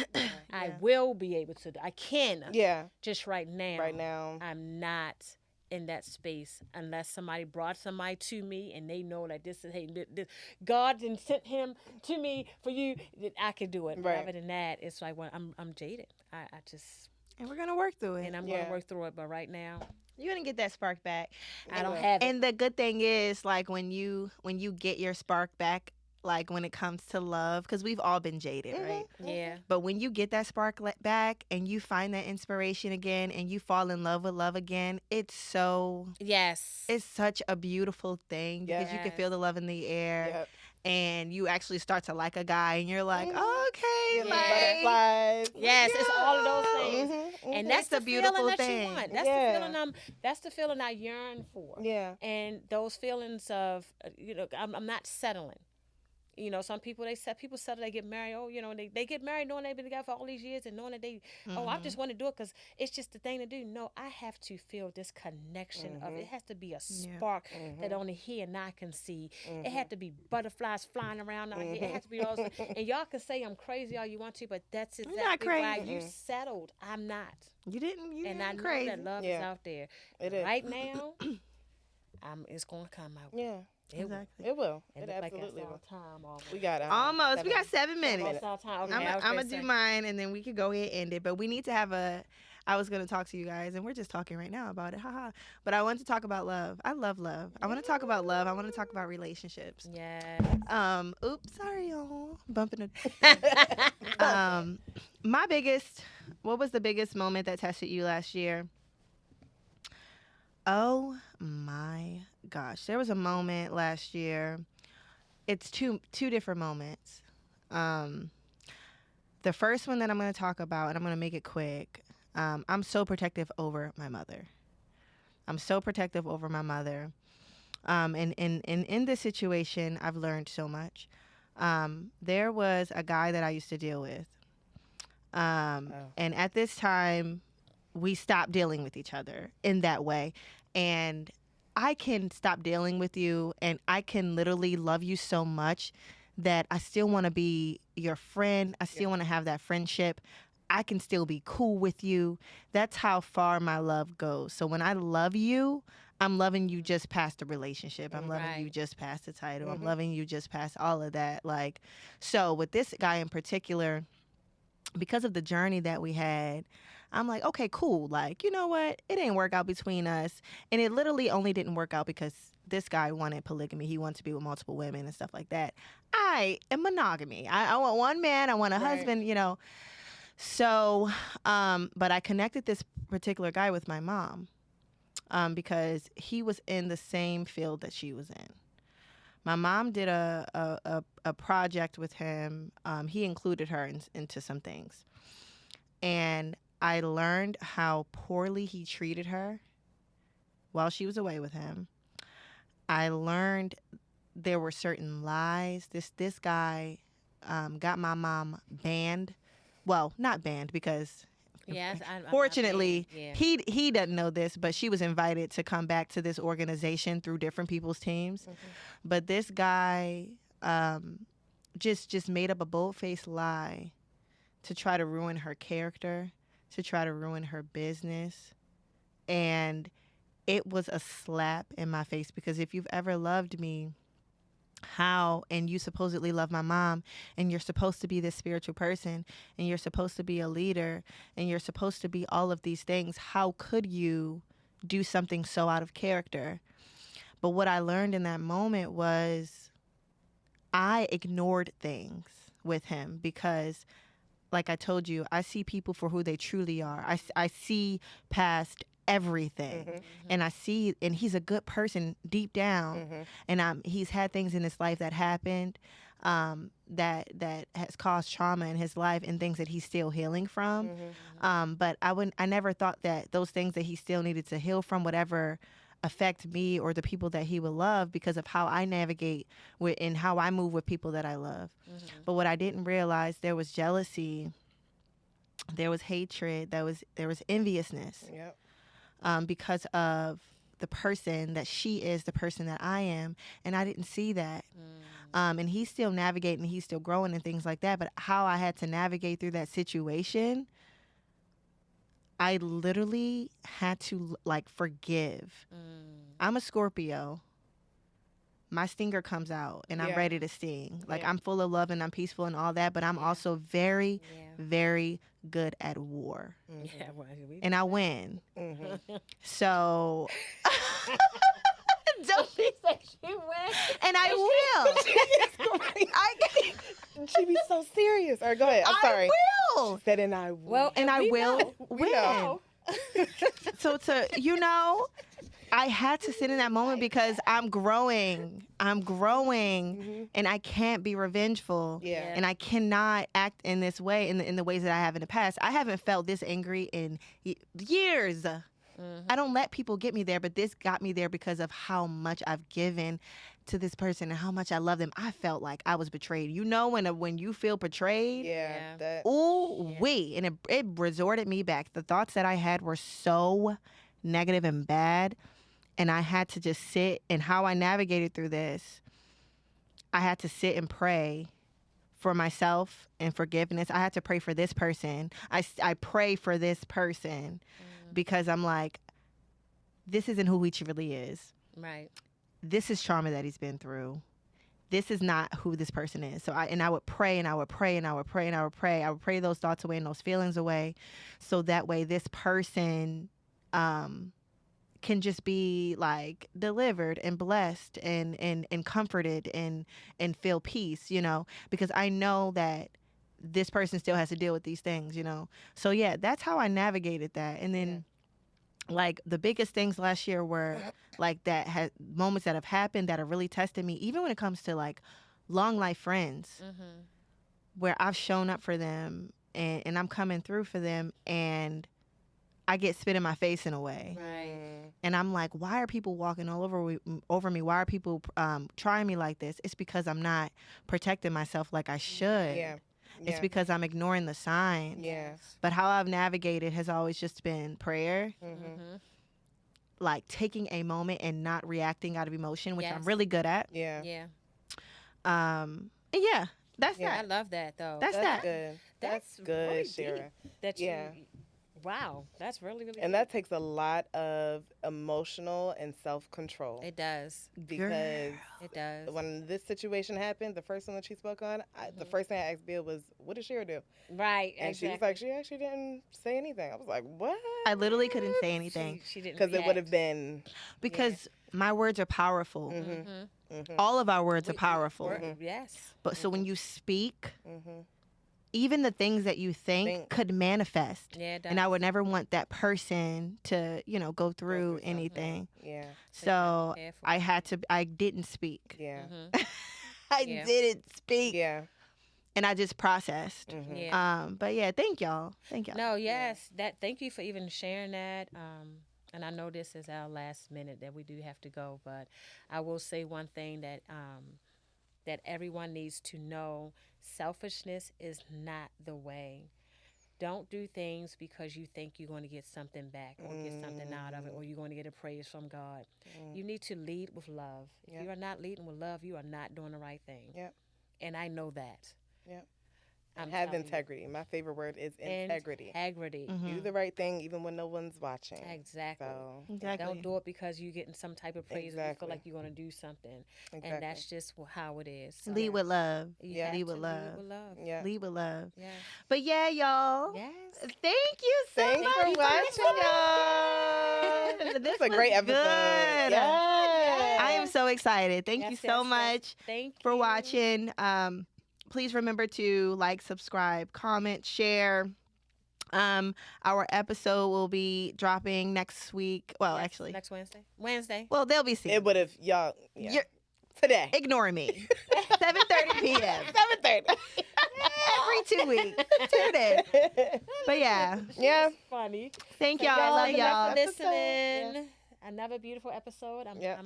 I will be able to. I can. Yeah. Just right now. Right now. I'm not in that space unless somebody brought somebody to me and they know that this is, hey, this, God didn't send him to me for you. I can do it. Right. Other than that, it's like, well, I'm jaded. I just. And we're gonna work through it. And I'm gonna work through it. But right now, you're gonna get that spark back. I don't have it. And the good thing is, like, when you get your spark back, like when it comes to love, because we've all been jaded, right? Yeah. But when you get that spark back and you find that inspiration again and you fall in love with love again, it's such a beautiful thing, because you can feel the love in the air. Yep. And you actually start to like a guy, and you're like, okay, like, butterflies. Yes, it's all of those things, and that's the beautiful feeling thing. that you want. That's the feeling That's the feeling I yearn for. Yeah. And those feelings of, I'm not settling. Some people settle, they get married. Oh, they get married knowing they've been together for all these years and knowing that I just want to do it because it's just the thing to do. No, I have to feel this connection of it. Has to be a spark that only he and I can see. It had to be butterflies flying around out here. It has to be all. And y'all can say I'm crazy all you want to, but that's exactly why you settled. I'm not. You didn't. And I know crazy. that love is out there. It is. Right now, it's going to come out. Yeah. Exactly. It will. It absolutely will. We got almost. We got 7 minutes. Okay, I'm gonna do mine, and then we could go ahead and end it. But we need to have I was gonna talk to you guys, and we're just talking right now about it. Haha. But I want to talk about love. I love love. I want to talk about love. I want to talk about relationships. Yeah. Oops. Sorry, y'all. Bumping What was the biggest moment that tested you last year? Oh my gosh. There was a moment last year. It's two different moments. The first one that I'm going to talk about, and I'm going to make it quick. I'm so protective over my mother. And in this situation, I've learned so much. There was a guy that I used to deal with. And at this time, we stopped dealing with each other in that way. And I can stop dealing with you, and I can literally love you so much that I still want to be your friend. I still want to have that friendship. I can still be cool with you. That's how far my love goes. So when I love you, I'm loving you just past the relationship. I'm loving you just past the title. I'm loving you just past all of that. Like, so with this guy in particular, because of the journey that we had, I'm like, okay, cool. Like, you know what? It didn't work out between us. And it literally only didn't work out because this guy wanted polygamy. He wanted to be with multiple women and stuff like that. I am monogamy. I want one man. I want a husband, you know. So, but I connected this particular guy with my mom because he was in the same field that she was in. My mom did a project with him. He included her into some things. And I learned how poorly he treated her while she was away with him. I learned there were certain lies. This guy got my mom banned. Well, not banned because Yes, fortunately yeah. he doesn't know this, but she was invited to come back to this organization through different people's teams. Mm-hmm. But this guy just made up a bold-faced lie to try to ruin her character, to try to ruin her business. And it was a slap in my face because if you've ever loved me, and you supposedly love my mom, and you're supposed to be this spiritual person, and you're supposed to be a leader, and you're supposed to be all of these things, how could you do something so out of character? But what I learned in that moment was I ignored things with him because, like I told you, I see people for who they truly are. I see past everything. Mm-hmm. And he's a good person deep down. Mm-hmm. And he's had things in his life that happened that has caused trauma in his life and things that he's still healing from. Mm-hmm. But I never thought that those things that he still needed to heal from would ever affect me or the people that he would love because of how I navigate and how I move with people that I love. Mm-hmm. But what I didn't realize, there was jealousy, there was hatred, there was enviousness. Yep. Because of the person that she is, the person that I am, and I didn't see that. And he's still navigating, he's still growing and things like that, but how I had to navigate through that situation, I literally had to forgive. I'm a Scorpio. My stinger comes out and I'm ready to sting. I'm full of love and I'm peaceful and all that, but I'm also very, very good at war. Mm-hmm. Yeah, well, and I win. Mm-hmm. So don't be say she wins. And I will. She be so serious. All right, go ahead. I'm sorry. I will. She said, and I will. Well, and I will win. So I had to sit in that moment because I'm growing, mm-hmm. and I can't be revengeful. Yeah. And I cannot act in this way, in the ways that I have in the past. I haven't felt this angry in years. Mm-hmm. I don't let people get me there, but this got me there because of how much I've given to this person and how much I love them. I felt like I was betrayed. You know when you feel betrayed? Yeah. Ooh-wee. And it resorted me back. The thoughts that I had were so negative and bad. And I had to just sit, and how I navigated through this, I had to sit and pray for myself and forgiveness. I had to pray for this person. I pray for this person because I'm like, this isn't who he truly is. Right. This is trauma that he's been through. This is not who this person is. So I would pray and I would pray and I would pray and I would pray. I would pray those thoughts away and those feelings away, so that way this person can just be delivered and blessed and comforted and feel peace, because I know that this person still has to deal with these things, So yeah, that's how I navigated that. And then the biggest things last year were that had moments that have happened that have really tested me, even when it comes to long life friends, mm-hmm. where I've shown up for them and I'm coming through for them, and I get spit in my face in a way. Right. And I'm like, why are people walking all over me? Why are people trying me like this? It's because I'm not protecting myself like I should. Yeah. It's because I'm ignoring the signs. Yes. But how I've navigated has always just been prayer. Mm-hmm. Taking a moment and not reacting out of emotion, which I'm really good at. Yeah. Yeah. And yeah, that's that. I love that though. That's that. Good. That's good, Shira. That you Wow, that's really, really And deep. that takes a lot of emotional and self-control. It does. Because It does. when this situation happened, the first one that she spoke on, the first thing I asked Bill was, what did Shira do? Right, And she was like, she actually didn't say anything. I was like, what? I literally couldn't say anything. She didn't Because it would react. have been. Because my words are powerful. All of our words are powerful. Yes. But so when you speak, Mm-hmm. even the things that you think could manifest. Yeah, it does. And I would never want that person to, go through something. anything. Yeah. So be careful. I didn't speak. Yeah. I Yeah. didn't speak. Yeah. And I just processed. Mm-hmm. Yeah. But yeah, thank y'all. Thank y'all. No, yes. Thank you for even sharing that. And I know this is our last minute that we do have to go, but I will say one thing that that everyone needs to know: selfishness is not the way. Don't do things because you think you're going to get something back or get something out of it, or you're going to get a praise from God. You need to lead with love. If you are not leading with love, you are not doing the right thing. Yep. And I know that. Yep. I'm Have telling you. integrity. My favorite word is integrity. Integrity. Do the right thing even when no one's watching. Exactly. So, Exactly. Don't do it because you're getting some type of praise or you feel Exactly. like you're going to do something. exactly. And that's just how it is. So Lead with love. you Yeah. have Lead to with love. Lead with love. Yeah. Lead with love. Yes. But yeah, y'all. Yes. Thank you so Thanks much for watching, y'all. This was a great was episode. good. Yes. I am so excited. Thank you Yes, so yes, yes. much Thank for you. watching. Please remember to like, subscribe, comment, share. Our episode will be dropping next week. Well, Yes, actually, next Wednesday. well, they'll be seen. It would have, y'all. Yeah. You're- Today. Ignore me. 7:30 p.m. 7:30. every 2 weeks. Tune in. But yeah, Yeah. Funny. thank y'all. I love Thank y'all. for Episode. listening. Another beautiful episode. I'm Yep.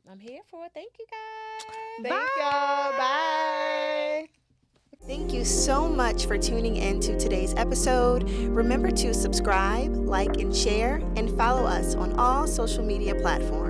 I'm here for it. Thank you guys. Thank y'all. Bye. Thank you so much for tuning in to today's episode. Remember to subscribe, like, and share, and follow us on all social media platforms.